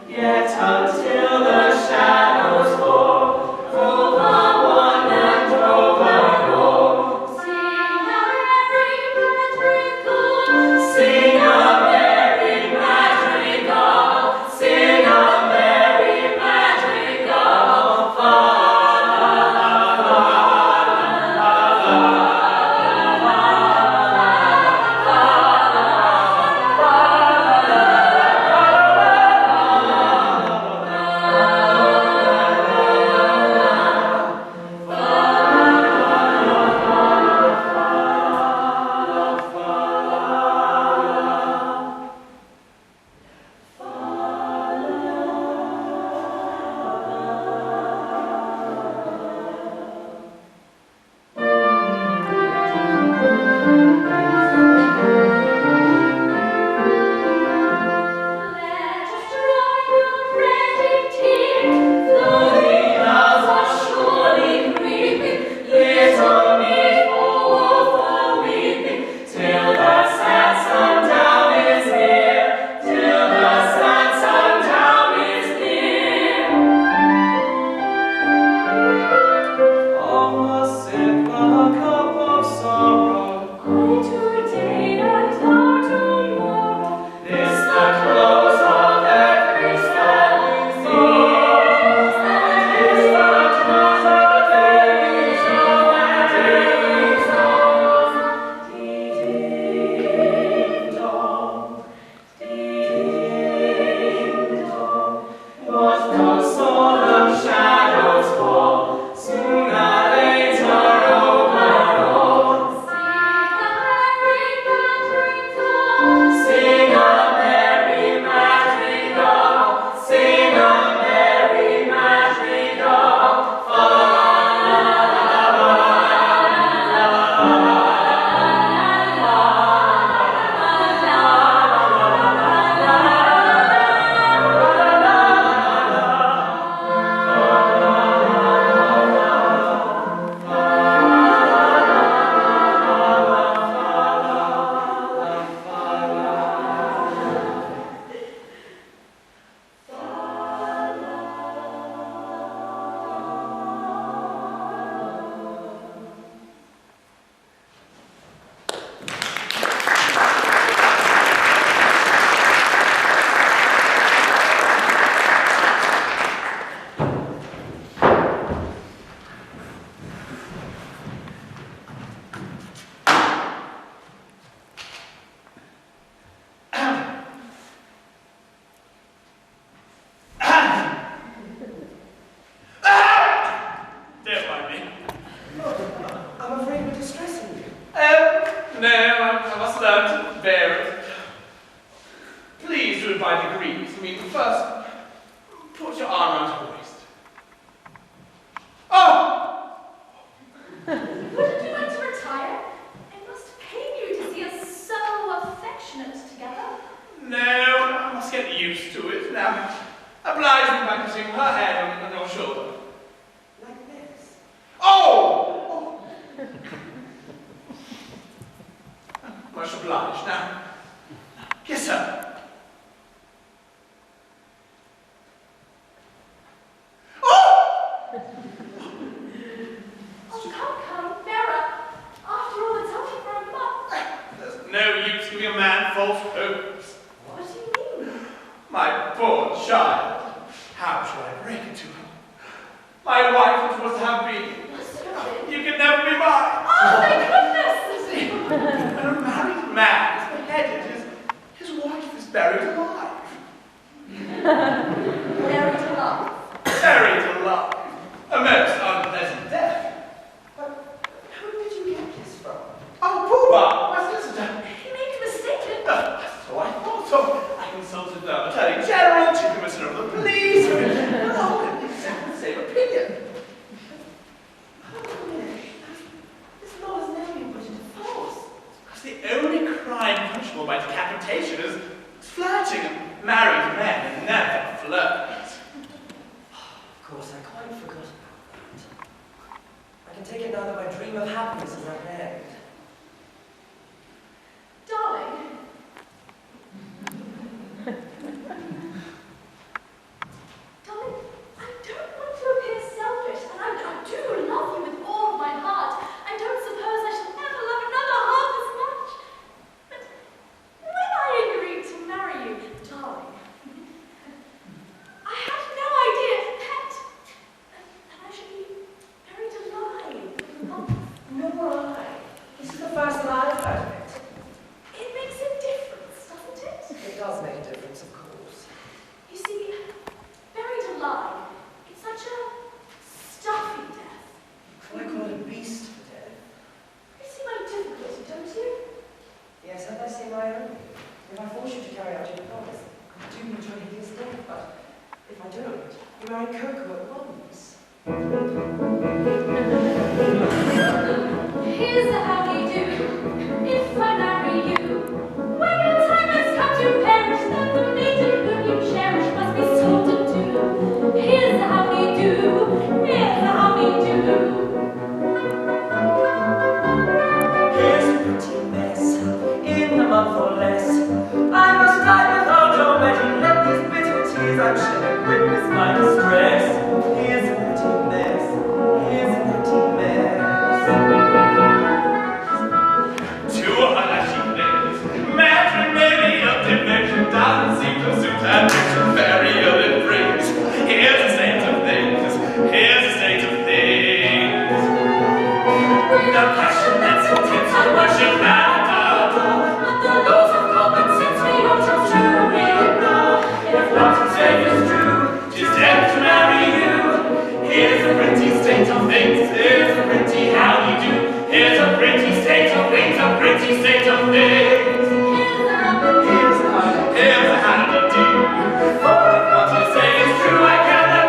S4: yet until the shadows fall over one and over all,
S8: Sing a merry madrigal.
S4: sing a merry madrigal, sing a merry madrigal.
S8: Let us dry the ready tear, though the hours are surely creeping.
S4: Little need for woeful weeping, till the sad sundown is near, till the sad sundown is near. All must sip the cup of sorrow,
S8: I today and thou tomorrow.
S4: this the close of every sad scene. This the close of every song, every song. Ding dong, ding dong. What those solemn shadows fall, sooner later overall.
S8: Sing a merry madrigal.
S4: Sing a merry madrigal, sing a merry madrigal.
S7: Don't mind me.
S4: I'm afraid we're distressing you.
S7: No, I must learn to bear it. Please do it by degrees. I mean, first, put your arm around her waist. Oh!
S8: Wouldn't you like to retire? It must pain you to see us so affectionate together.
S7: No, I must get used to it. Now, oblige me by putting her head on your shoulder.
S4: Like this.
S7: Oh! Much obliged. Now, kiss her.
S8: Oh, come, Vera. After all, it's only for a month.
S7: There's no use giving a man false hopes.
S8: What do you mean?
S7: My poor child. How shall I break it to her? My wife, which was to have been.
S8: Must have been.
S7: You can never be mine.
S8: Oh, thank goodness!
S7: When a married man is beheaded, his wife is buried alive.
S8: Buried alive.
S7: Buried alive. A most unpleasant death.
S4: But who did you get this from?
S7: Oh, Pooh-Bah, my solicitor.
S8: You may be mistaken.
S7: So I thought of. I consulted the Attorney General, Chief Commissioner of the Police, and all had exactly the same opinion.
S4: This law has never been put into force.
S7: Because the only crime punishable by decapitation is flirting. Married men never flirt.
S4: Of course, I quite forgot about that. I can take it now that my dream of happiness is at an end.
S8: Darling. Darling, I don't want to appear selfish, and I do love you with all of my heart. I don't suppose I shall ever love another half as much. But when I agreed to marry you, darling, I had no idea that I should be buried alive.
S4: Nor I. This is the first that I've heard of it.
S8: It makes a difference, doesn't it?
S4: It does make a difference, of course.
S8: You see, buried alive, it's such a stuffy death.
S4: I call it a beast for death.
S8: You see my difficulty, don't you?
S4: Yes, and I see my own. If I force you to carry out your promise, I do need your hideous death, but if I don't, you marry Coco at once.
S8: Here's the how we do. If I marry you, when your time has come to perish, then the maiden whom you cherish must be sold to do. Here's the how we do. Here's the how we do.
S4: Here's a pretty mess, in a month or less. I must die without your wedding. Let these bitter tears I'm shedding witness my distress. Here's a pretty mess, here's a pretty mess.
S7: To her she claims, matrimonial division doesn't seem to suit her picture burial it brings. Here's the state of things, here's the state of things. The passion that's intense, I worship and adore.
S8: But the laws of common sense we ought to truly ignore.
S7: If what you say is true, 'tis death to marry you. Here's a pretty state of things, here's a pretty how-do-you. Here's a pretty state of things, a pretty state of things.
S8: Here's the how we do.
S7: Here's a how-do-you. For if what you say is true, I cannot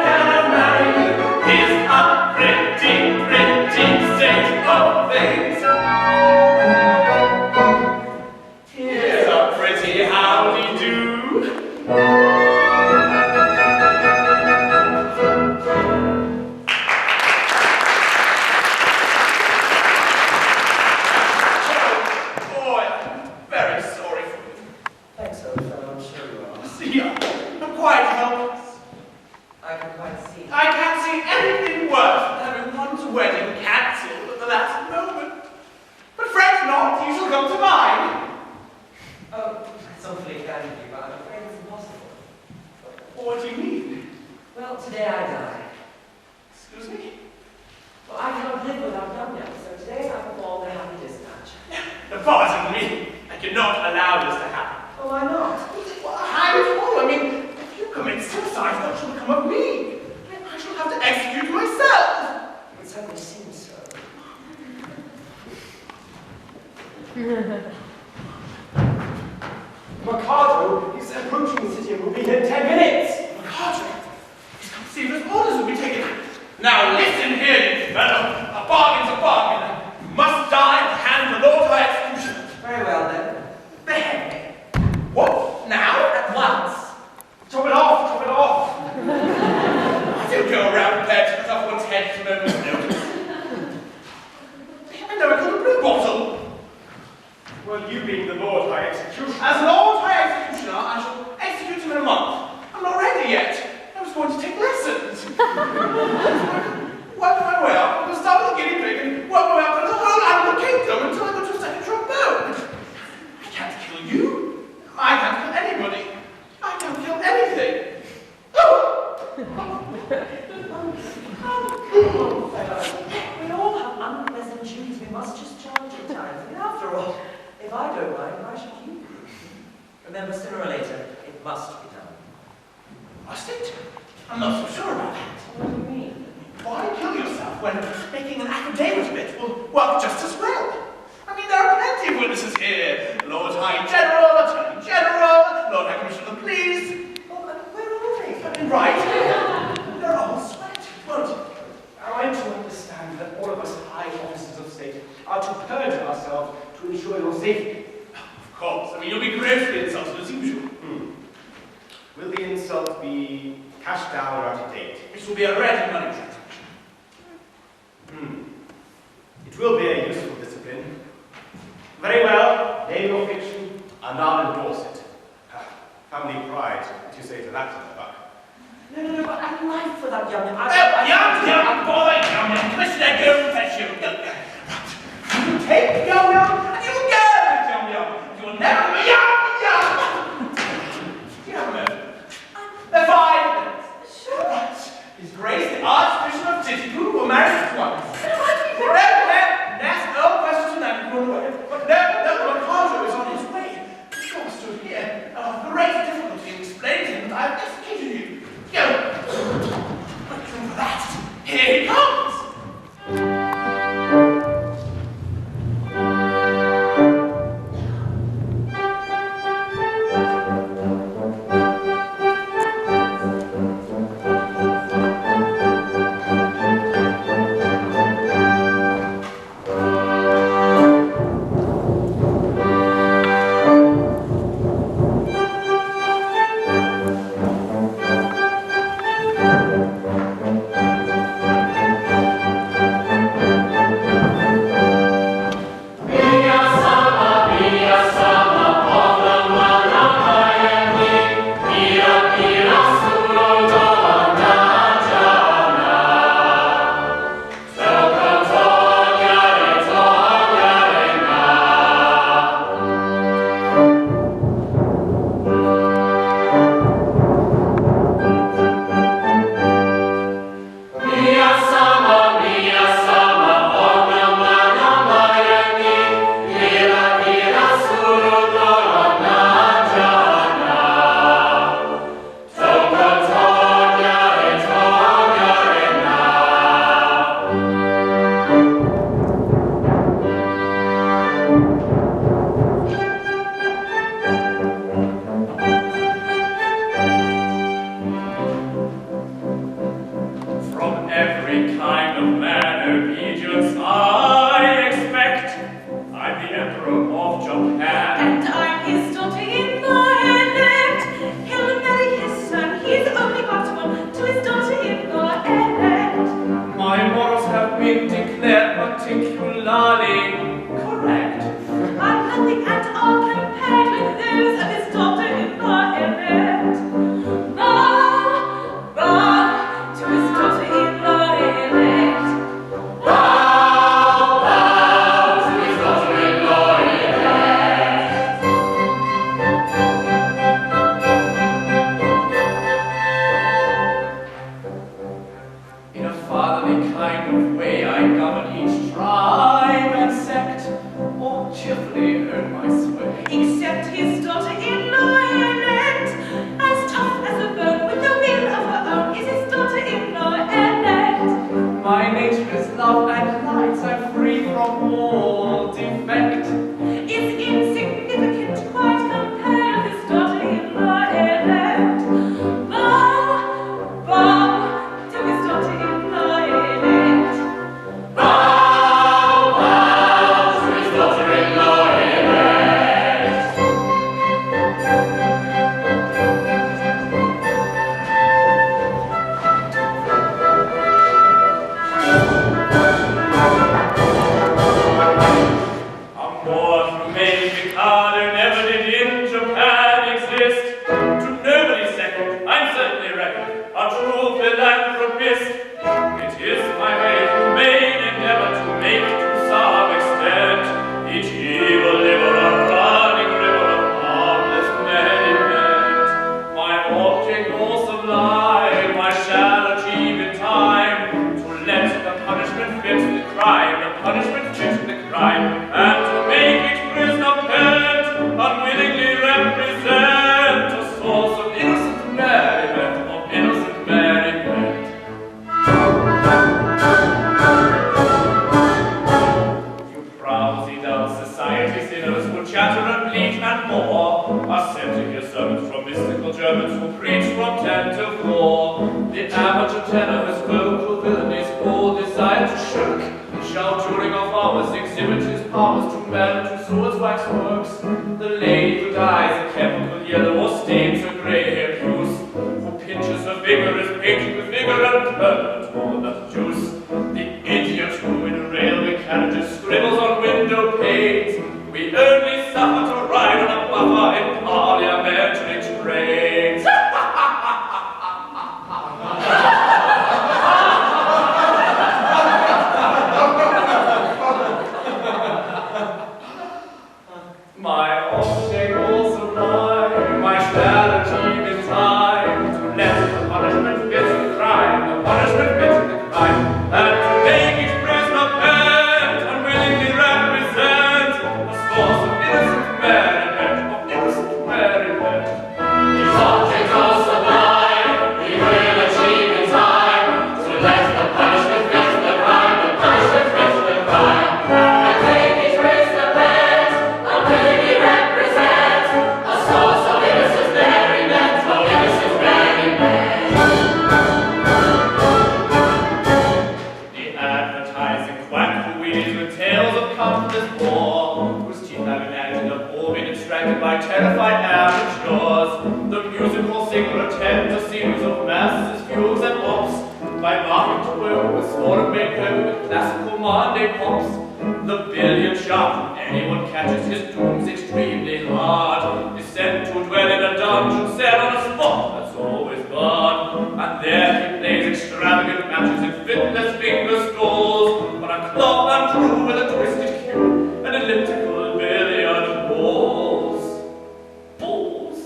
S7: marry you. Here's a pretty, pretty state of things. Here's a pretty how-do-you. Boy, I'm very sorry for you.
S4: Thanks, old fellow, I'm sure you are.
S7: See, I'm quite helpless.
S4: I can quite see.
S7: I can't see anything worse than having one's wedding cancelled at the last moment. But fret not, you shall come to mine.
S4: Oh, it's awfully kind of you, but I'm afraid it's impossible.
S7: What do you mean?
S4: Well, today I die.
S7: Excuse me?
S4: Well, I cannot live without Yum Yum, so today I perform the happy dispatch.
S7: Pardon me. I cannot allow this to happen.
S4: Oh, why not?
S7: Well, how at all? I mean, if you commit suicide, what shall become of me? I shall have to execute myself.
S4: It certainly seems so.
S5: Mikado is approaching the city and will be here in 10 minutes.
S7: Mikado, his conceiver's orders will be taken. Now listen here, you fellow. A bargain's a bargain. You must die at the hand of the Lord High Executioner.
S4: Very well, then. Behead me.
S7: What? Now?
S4: At once. on, fellows. We all have unpleasant duties. We must just charge at times. And after all, if I don't mind, why should you? Remember, sooner or later, it must be done.
S7: Must it? I'm not so sure about that.
S4: What do you mean?
S7: Why kill yourself when making an affidavit of it will work just as well? I mean, there are plenty of witnesses here. Lord High General, Attorney General, Lord High Commissioner of the Police.
S4: Oh, and where are they?
S7: I mean, right. They're all sweat, won't you?
S9: I'm to understand that all of us high officers of state are to perjure ourselves to ensure your safety.
S7: Of course. I mean, you'll be gravely insulted as usual.
S5: Will the insult be cash down or out of date?
S7: This will be a ready money transaction.
S5: It will be a useful discipline. Very well, name your fiction, and I'll endorse it. Family pride, what do you say to that, Buck?
S4: No, but I'd like for that young man.
S7: Young boy, young man, Commissioner, go and fetch you. You take young and you go with young. You will never be young. Do you have a moment? They're 5 minutes.
S4: Sure.
S7: Right. His Grace, the Archbishop of Titipu, will marry twice. That's no question that you run away. But no, Mikado is on his way. This guy stood here. Great difficulty in explaining to him that I've executed you. Go. But for that, here he comes.
S6: figure is painted with vigor and permanent more than juice. The idiot who in railway carriages scribbles on window panes. We only suffer to ride on a buffer in parliamentary trains. My object also lie, my shall achieve in time to let the punishment fit the crime, the punishment fit the crime, and to make each prisoner bent and willingly represent a source of innocent merriment, of innocent merriment. His object also lie, he will achieve in time to let the punishment fit the crime, the punishment fit the crime, and make each prisoner bent and willingly represent a source of innocent merriment, of innocent merriment. The advertising quack who weaves with tales of countless war, whose teeth have imagined a ball being extracted by terrified amateurs. The musical singer attends a series of masses, fugues, and ops by marking to work with sword maker with classical Monday pops. The billiard sharp, anyone catches his dooms extremely hard, is sent to dwell in a dungeon cell on a spot that's always barred, and there he plays extravagant matches in fiddless finger stalls on a cloth and true with a twisted cue and elliptical billiard balls. Balls?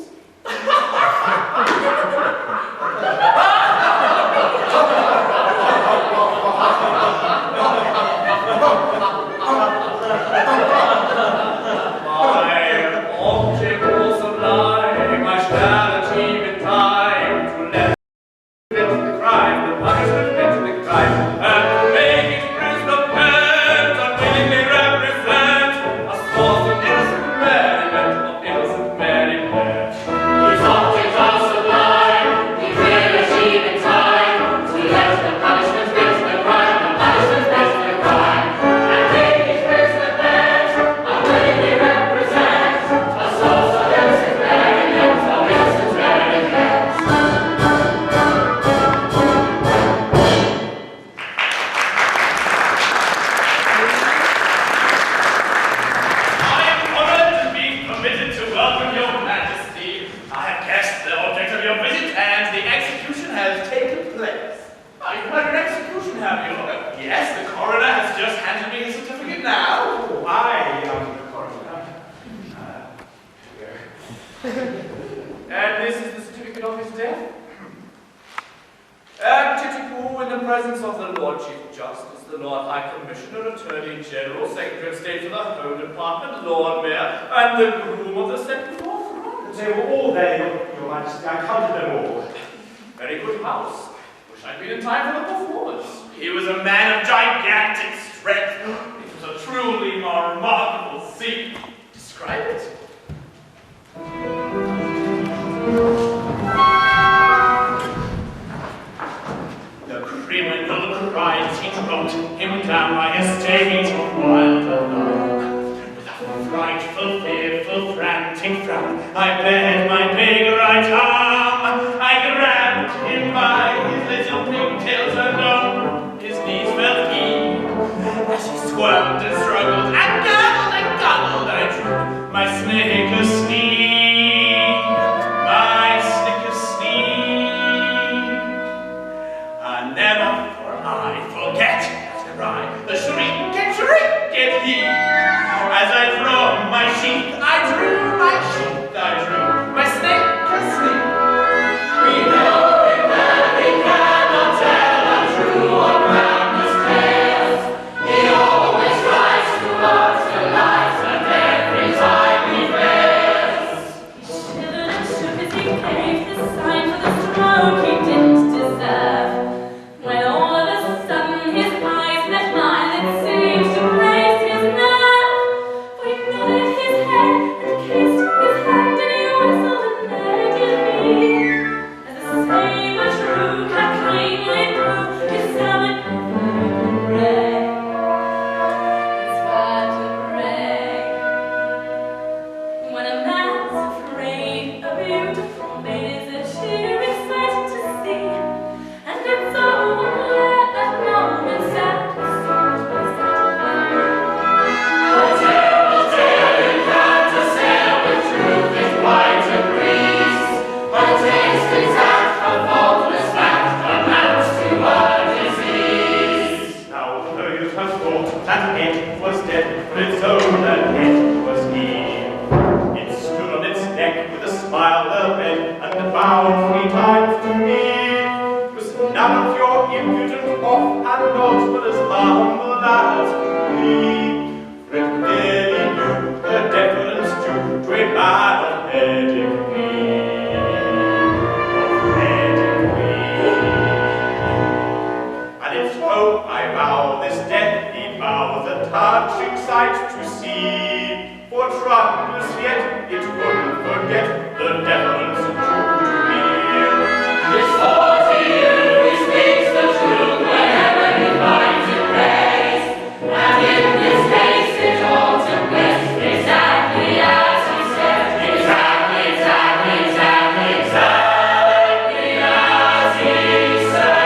S6: My object also lie, my shall achieve in time to let fit the crime, the punishment fit the crime, and to make each prisoner bent and willingly represent a source of innocent merriment, of innocent merriment. His object also lie, he will achieve in time to let the punishment fit the crime, the punishment fit the crime, and make each prisoner bent and willingly represent a source of innocent merriment, of innocent merriment. I am honored to be permitted to welcome your majesty. I have guessed the object of your visit and the execution has taken place. You've had an execution, have you? Yes, the coroner has just handed me his certificate now.
S9: I am the coroner.
S6: And this is the certificate of his death? Titipu, in the presence of the Lord Chief Justice, the Lord High Commissioner, Attorney General, Secretary of State for the Home Department, Lord Mayor, and the groom of the second floor front.
S9: They were all there, Your Majesty. I counted them all.
S6: Very good house. Wish I'd been in time for the performance. He was a man of gigantic strength. It was a truly remarkable scene. Describe it. The criminal crimes he wrote him down by a state of wild alarm. With a frightful, fearful, frantic frown, I bared my big right arm. I grabbed him by his little pigtails and on his knees fell he. As he squirmed and struggled and goggled, I drew my snicker sneak, my snicker sneak. And never for I forget the shriek and he. As I from my sheath, I drew my snicker sneak. We know him that he cannot tell untrue or groundless tales. He always tries
S5: to me. 'Twas none of your impudent off-hand nods, but as humble as we. For it clearly knew the deference due to a man of pedigree. And it's hope, I vow, this deathly vow, the touching sight to see. For troublous yet, it couldn't forget the deference due to me.
S8: This haughty youth, he speaks the truth whenever he finds it praise. And in this case, it all took place exactly as he said. Exactly as he says.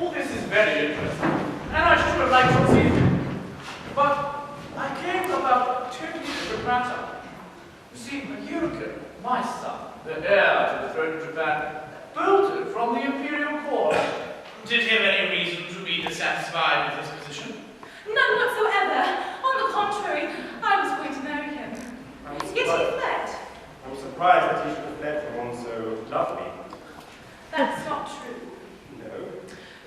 S7: All this is very interesting, and I should have liked to see it. But I came about a totally different matter. You see, a year ago, my son, the heir to the throne of Japan, bolted from the imperial court.
S6: Did he have any reason to be dissatisfied with his position?
S10: None whatsoever. On the contrary, I was going to marry him. Yet he fled.
S5: I'm surprised that he should have fled from one so lovely.
S10: That's not true.
S5: No.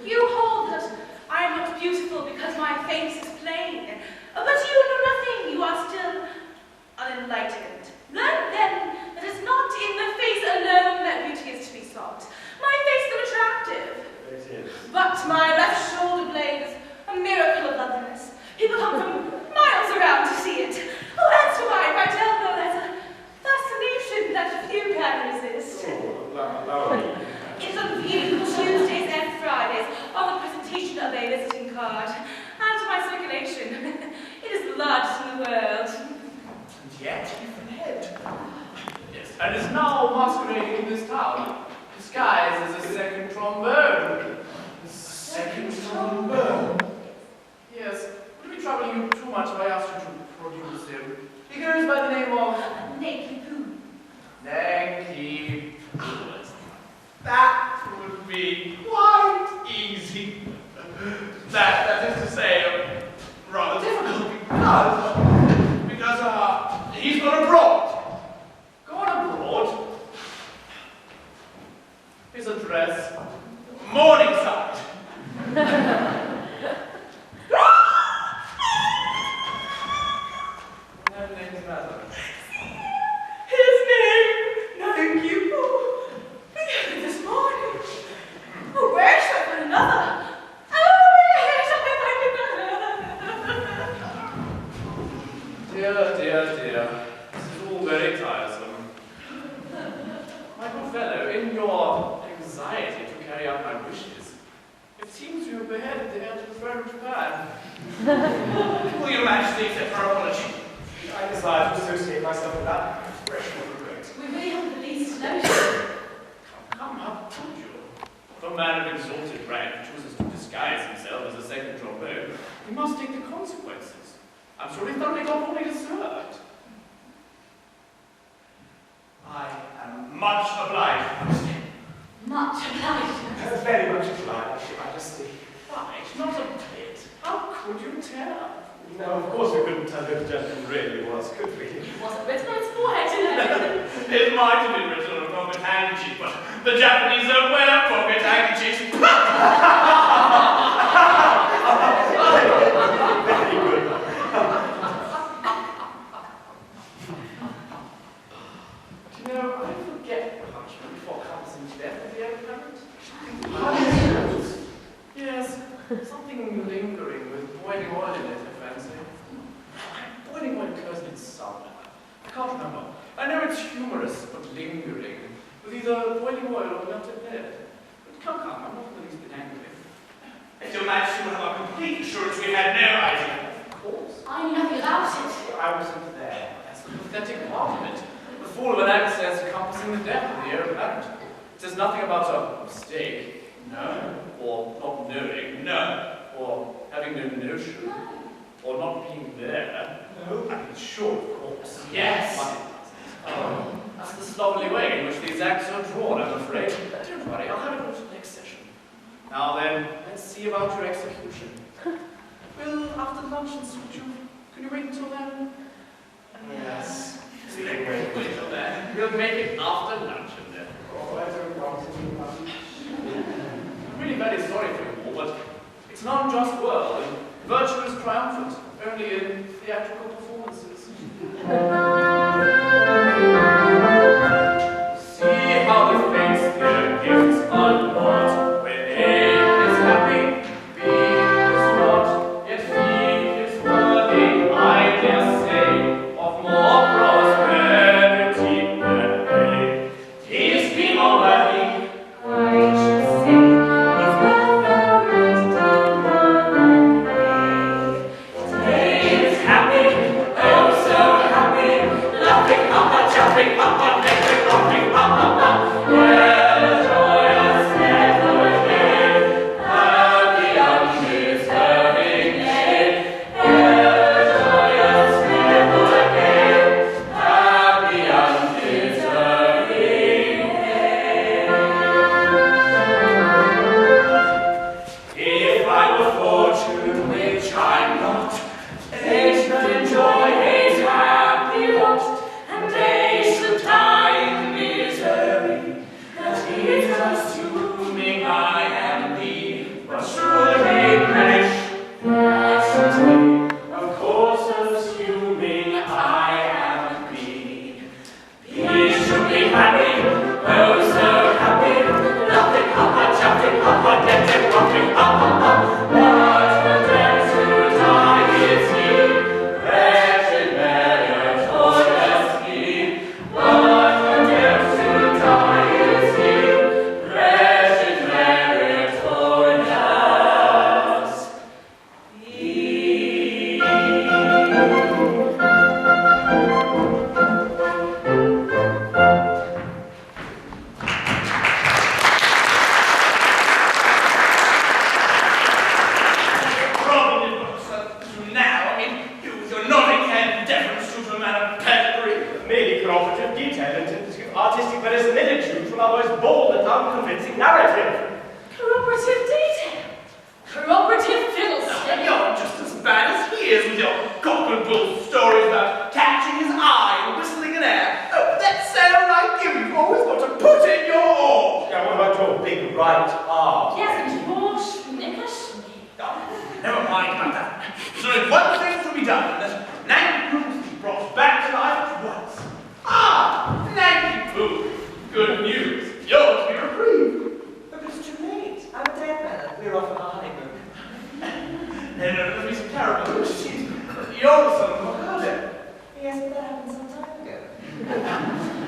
S10: You hold that I am not beautiful because my face is plain. But you know nothing. You are still unenlightened. Learn then that it's not in the face alone that beauty is to be sought. My face is attractive.
S5: It is.
S10: But my left shoulder blade is a miracle of loveliness. People come from miles around to see it. Oh, as to why, I tell them there's a fascination that few can resist.
S5: Oh, allow me.
S10: It's on view Tuesdays and Fridays on the presentation of a visiting card. And to my circulation, it is the largest in the world.
S7: And yet he fled. Yes, and is now masquerading in this town, disguised as a second trombone. A second trombone? Yes, would it be troubling you too much if I asked you to produce him? He goes by the name of
S10: Naked Pooh.
S7: Nanky Poo. That would be quite easy. That is to say, rather difficult because he's gone abroad. Gone abroad? His address, Morningside. No name's matter.
S10: His name, Naked Pooh. This morning. Oh, where shall I find another? Oh, where shall I find another?
S7: Dear, dear, dear. This is all very tiresome. My good fellow, in your anxiety to carry out my wishes, it seems you have beheaded the heir to the throne of Japan.
S6: Will your majesty accept our apology?
S9: I desire to associate myself with that expression of regret.
S10: We really haven't the least notion.
S7: Come, how could you? If a man of exalted rank chooses to disguise himself as a second trombone, he must take the consequences. I'm sure he thoroughly got what he deserved. I am much obliged, Majesty.
S10: Much obliged.
S9: Very much obliged, Your Majesty.
S7: Right, not a bit. How could you tell?
S5: No, of course we couldn't tell who the gentleman really was, could we?
S10: It wasn't written on his forehead, you know.
S6: It might have been written on a pocket handkerchief, but the Japanese don't wear pocket handkerchiefs.
S5: Very good.
S7: Do you know, I forget punishment for Carlson's death at the end of it. Punishment? Yes, something lingering with boiling oil in it, I fancy. Boiling oil occurs in somewhere. I can't remember. I know it's humorous, but lingering, with either boiling oil or melted lead. But come, I'm not the least bit angry.
S6: If your majesty will have our complete assurance we had no idea.
S7: Of course.
S10: I knew nothing about it.
S9: I wasn't there.
S7: That's the pathetic part of it. The fall of an access encompassing the death of the heir apparent. It says nothing about a mistake. No. Or not knowing. No. Or having no notion.
S10: No.
S7: Or not being there. No. I mean, sure, of course.
S6: Yes.
S7: Oh, that's the slovenly way in which these acts are drawn, I'm afraid. Don't worry, I'll have it for the next session. Now then, let's see about your execution. Will after luncheon suit you? Can you wait until then? Yes. Wait till then. We'll make it after luncheon then. I'm really very sorry for you all, but it's an unjust world, and virtue is triumphant only in theatrical performances. See how the fates their gifts unload. When A is happy, B is not, yet he is worthy, I dare say, of more prosperity than A. He is be more worthy.
S8: I should say he's worth the rest of more than
S7: A is happy, oh so happy, laughing up and jumping up and dancing, laughing up, up, up. Well, joyous never again, happy undeserving A. Well, joyous never again, happy undeserving A. If I were fortune, which I'm not, they should enjoy his happy lot, and they should die in misery. That is assuming I am thee, but should he perish, that should he, of course assuming I am thee. He should be happy, oh so happy, laughing up and jumping up and dancing, laughing up, up, up. But the death to die is he, wretched meritorious he. But the death to die is he, wretched meritorious he. Problem you've got to now, I mean, you with your nodding head and deference due to a man of pedigree.
S5: Merely corroborative detail intended to give artistic verisimilitude from our most bold and unconvincing narrative.
S10: Corroborative detail. Corroborative fiddlestick.
S7: You're just as bad as he is with your cock and bull stories about catching his eye and whistling an air. Oh, that sailor like you've always got to put in your oar.
S5: Now, what about your big right arm?
S10: Yes, and more schnickers.
S7: Never mind about that. There's only one thing to be done, and that Nanky Poo's be brought back to life at once. Ah, Nanky Poo. Good news. You're to be reprieved.
S4: But it's too late. I'm a dead man. We're off on our honeymoon.
S7: No, there'll be some terrible news. You're the son of Mikado.
S4: Yes, but that happened some time ago.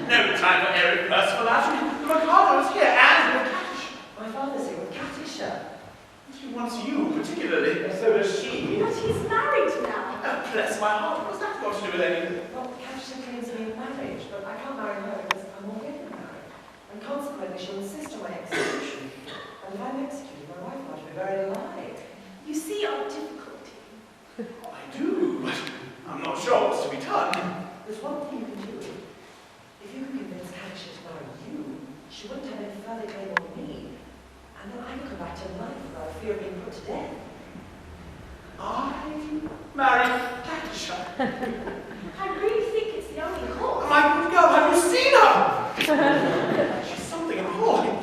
S7: No time for airy personal flattery. The Mikado is here, and with Katish.
S4: My father's here with Katisha.
S7: She wants you particularly.
S5: So does she.
S10: But he's married now.
S7: Oh, bless my heart. What's that got to do with anything?
S4: Well, Katisha claims me in marriage, but I can't marry her because I'm already married. And consequently, she'll insist on my execution. And if I'm executed, my wife might be buried alive.
S10: You see our difficulty.
S7: I do, but I'm not sure what's to be done.
S4: There's one thing you can do. If you can convince Katisha to marry you, she wouldn't have any further claim on me. And then I could come back to life without fear of being put to death.
S7: I married Katisha.
S10: I really think it's the only course.
S7: My good girl, have you seen her? She's something appalling.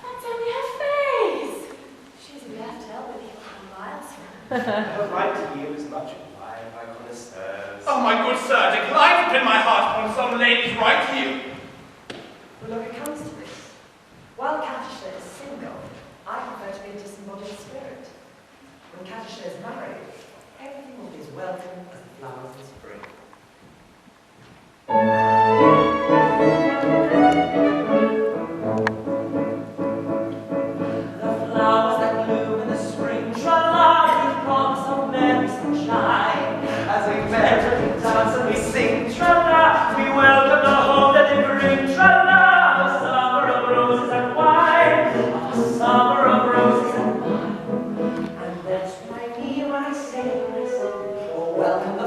S10: That's only her face. She's left her with you miles.
S5: Her right to yield as much admired by connoisseurs.
S7: Oh, my good sir, decline to pin my heart upon some lady's right heel.
S4: Well, look, it comes to this. While Katisha is single, I prefer to be a disembodied spirit. When Katisha is married, everything will be as welcome as the flowers in spring. The flowers that bloom in the spring tra-la with promise of merry sunshine. As we merrily dance and we sing tra-la, we welcome the home that they bring tra-la. A summer of roses and wine, a summer of roses and wine. And that's what I mean when I say to myself, oh, welcome the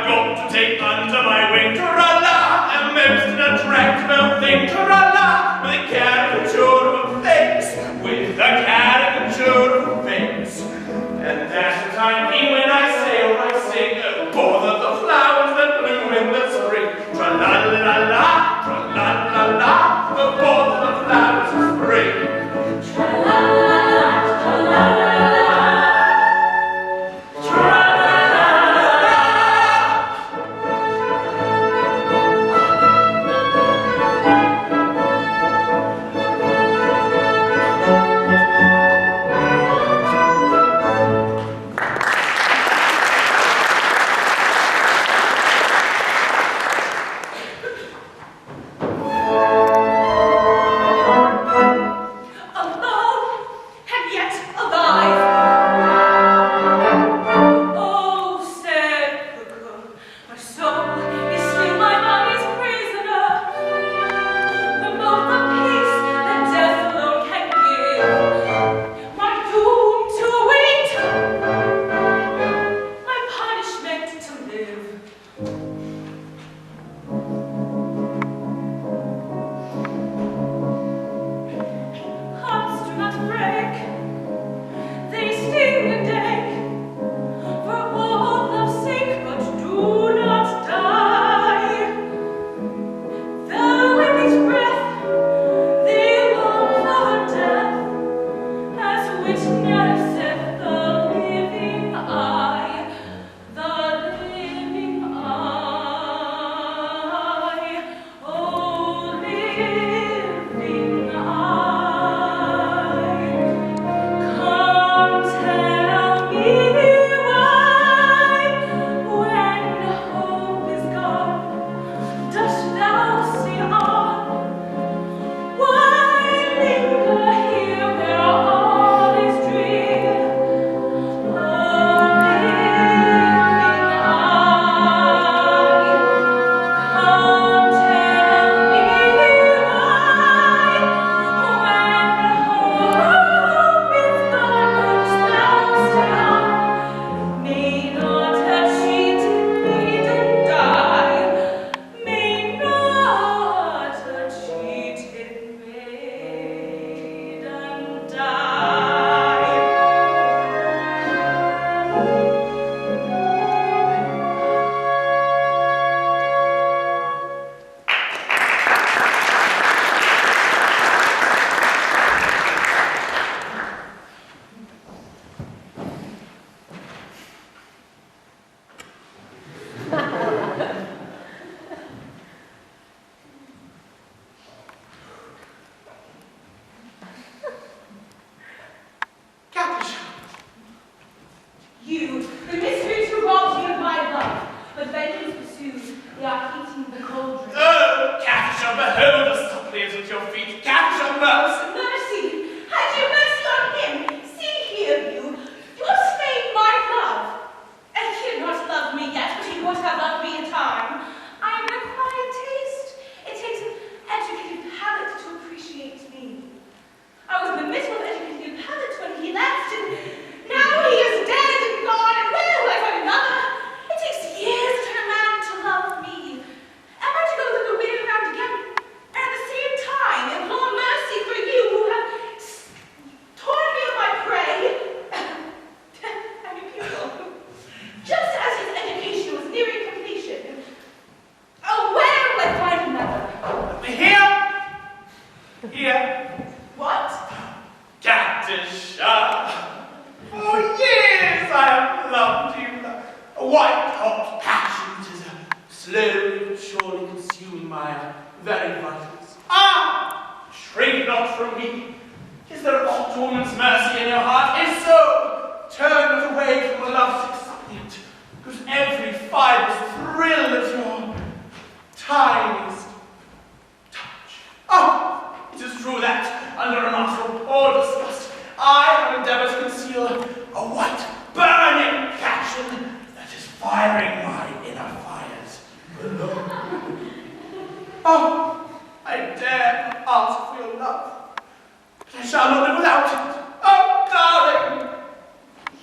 S6: I've got to take under my wing. Tra-la, a most attractive thing. Tra-la, with a caricature of a face. With a caricature of a face. And that's the time when I say or I sing, bother the flowers that bloom in the spring. Tra-la-la-la, tra-la-la-la, bother the flowers of spring.
S8: Tra-la-la-la, tra-la-la-la.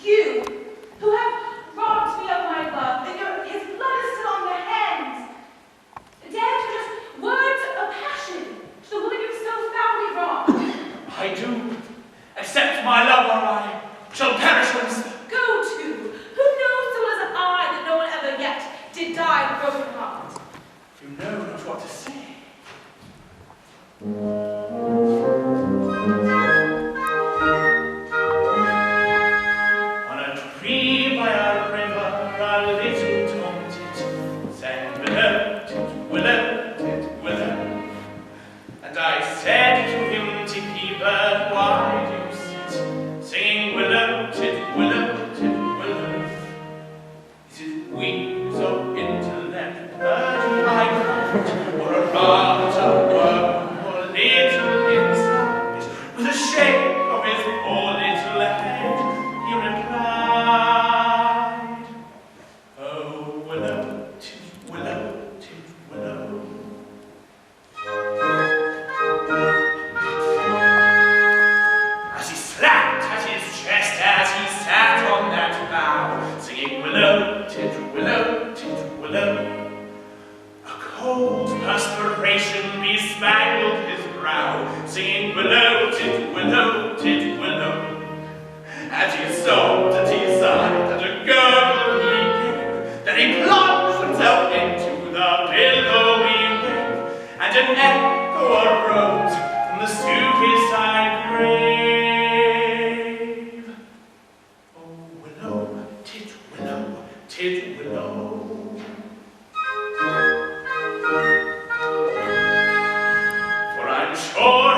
S10: You, who have robbed me of my love, and his blood is
S6: On a tree by our river, a little tomtit sang willow, tit, willow, tit, willow. And I said to him, Tippy bird, why do you sit singing willow, tit, willow, tit, willow? Is it wings of intellect, birdie I find, or a rattle worm, or little inside, with a shake of his poor little head, he replied, oh, willow, tit, willow, tit, willow. As he slapped at his chest as he sat on that bough, singing willow, tit, willow, tit, willow. A cold perspiration bespangled his brow, singing willow, tit, willow, tit, willow. And he sobbed and he sighed and a gurgle he gave, then he plunged himself into the billowy wave, and an echo arose from the Suicide grave. Oh, willow, tit, willow, tit, willow. For I'm sure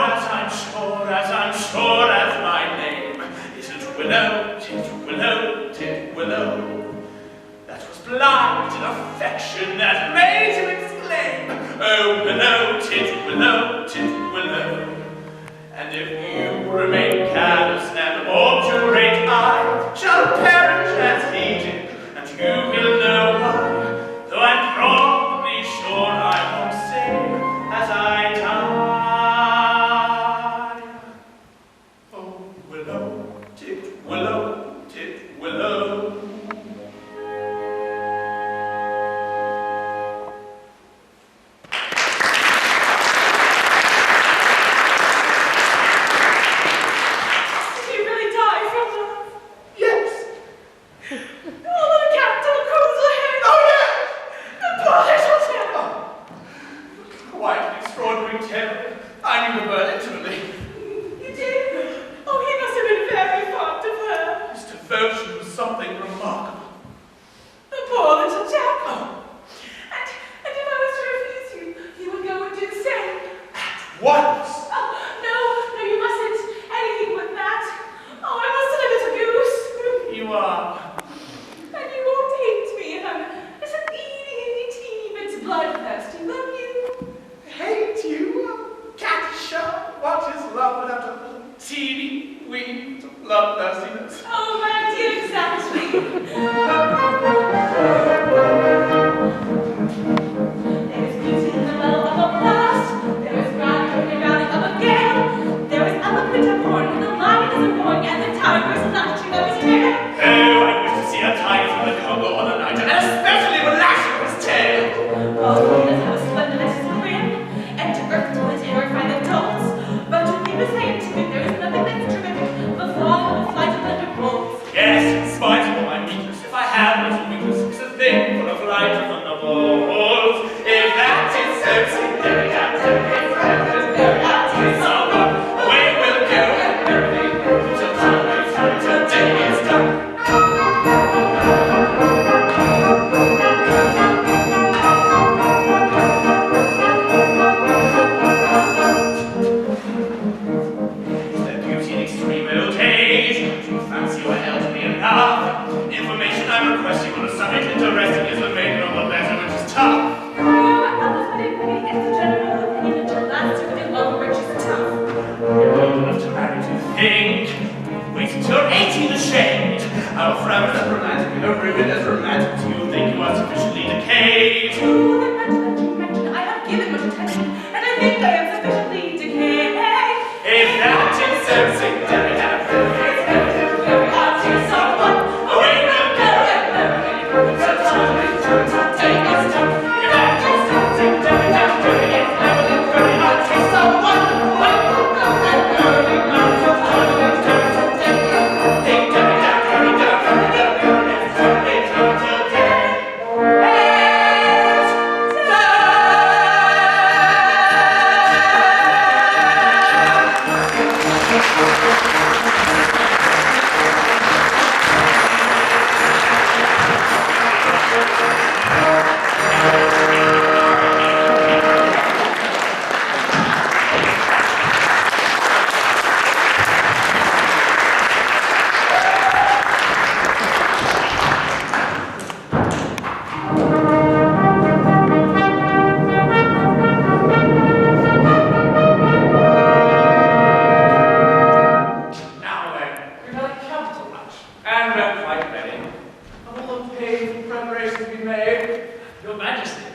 S3: Majesty.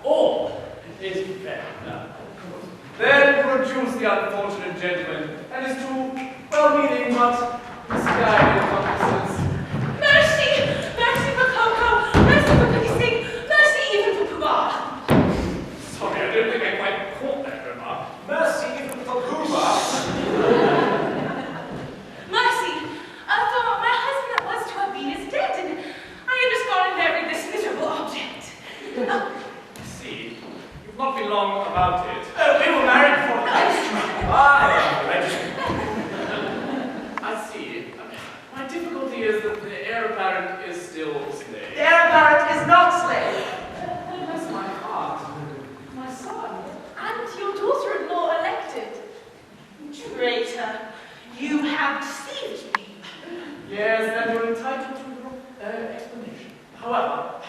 S3: All is prepared now.
S9: Then produce the unfortunate gentleman and his two well-meaning but misguided accomplices.
S10: Mercy! Mercy for Coco! Mercy for Cookie Sing! Mercy even for Pooh!
S9: Sorry, I don't think I quite caught that remark. Mercy even for Pooh.
S10: Mercy! For my husband that was to have been is dead, and I have just gone and married this miserable object.
S9: See, you've not been long about it.
S7: We were married for
S9: I see. My difficulty is that the heir apparent is still slave.
S4: The heir apparent is not slave.
S9: Bless my heart. My son.
S10: And your daughter-in-law elected. Traitor, you have deceived me.
S9: Yes, and you're entitled to your explanation. However,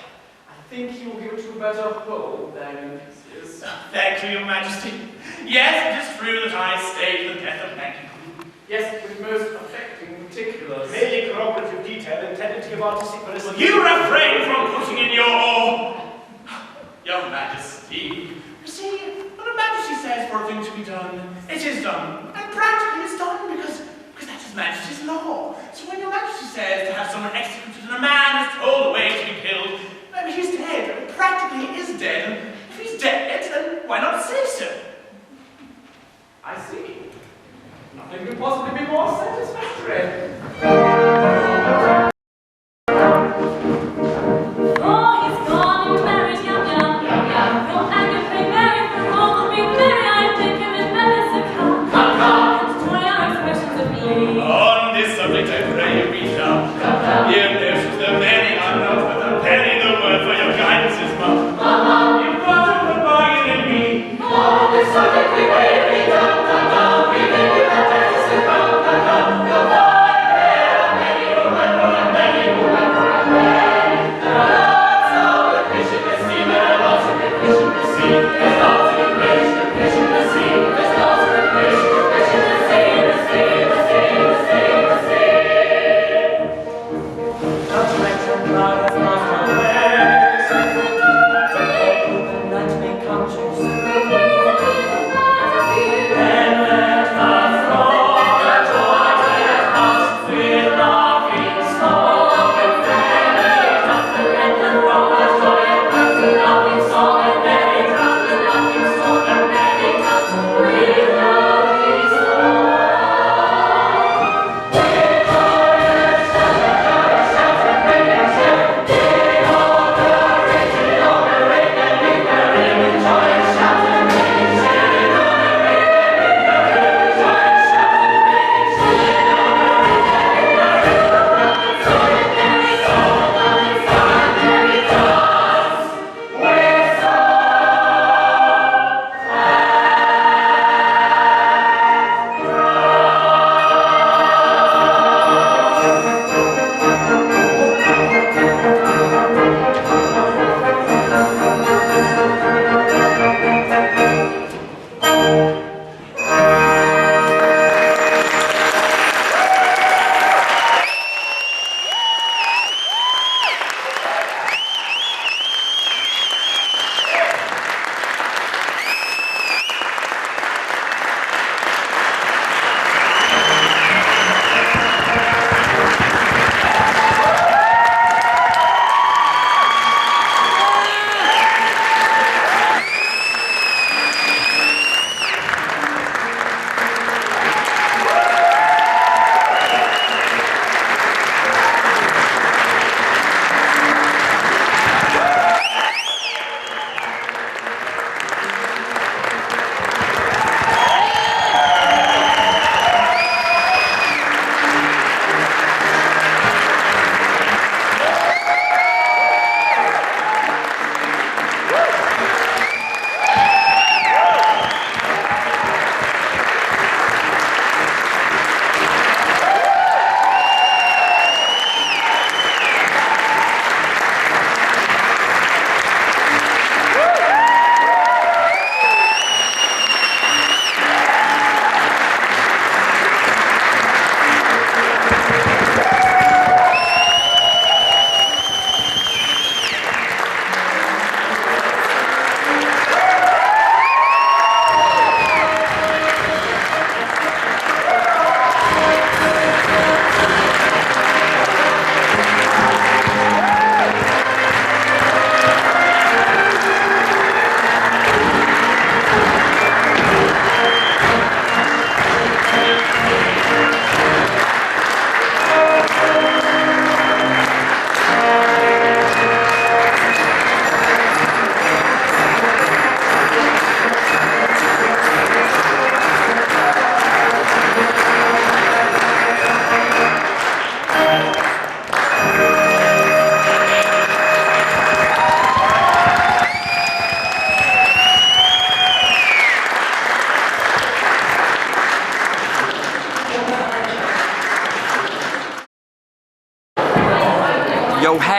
S9: I think you will give it to a better whole than in pieces.
S6: Thank you, Your Majesty. Yes, it is true that I staged the death of Maggie.
S9: Yes, with most affecting particulars.
S5: Merely corroborative detail intended to give artistic publicity.
S6: You refrain from putting in Your Majesty. You see, when a Majesty says for a thing to be done, it is done. And practically it's done because that is Majesty's law. So when Your Majesty says to have someone executed and a man is told away to be killed, maybe he's dead. Practically he is dead. And if he's dead, then why not say so?
S9: I see. Nothing could possibly be more satisfactory.
S8: Oh, he's gone and married young. No anger, pray Mary, for all will be merry. I think him in Mexico. And destroy our expressions of glee.
S6: On this subject I pray you reach out. Give this to the many unknown, but the penny the word for your guidance is mine.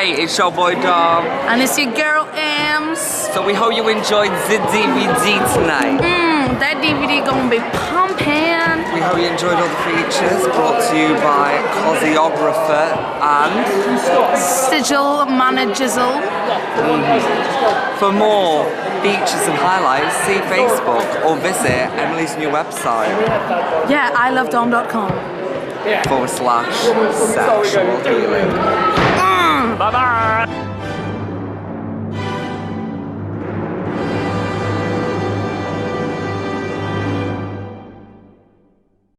S1: Hey, it's your boy Dom.
S11: And it's your girl Ems.
S1: So we hope you enjoyed the DVD tonight.
S11: That DVD gonna be pumping.
S1: We hope you enjoyed all the features brought to you by choreographer and
S11: Sigil Managizzle.
S1: For more features and highlights, see Facebook or visit Emily's new website.
S11: Yeah, ilovedom.com.
S1: /sexual healing.
S3: Bye-bye.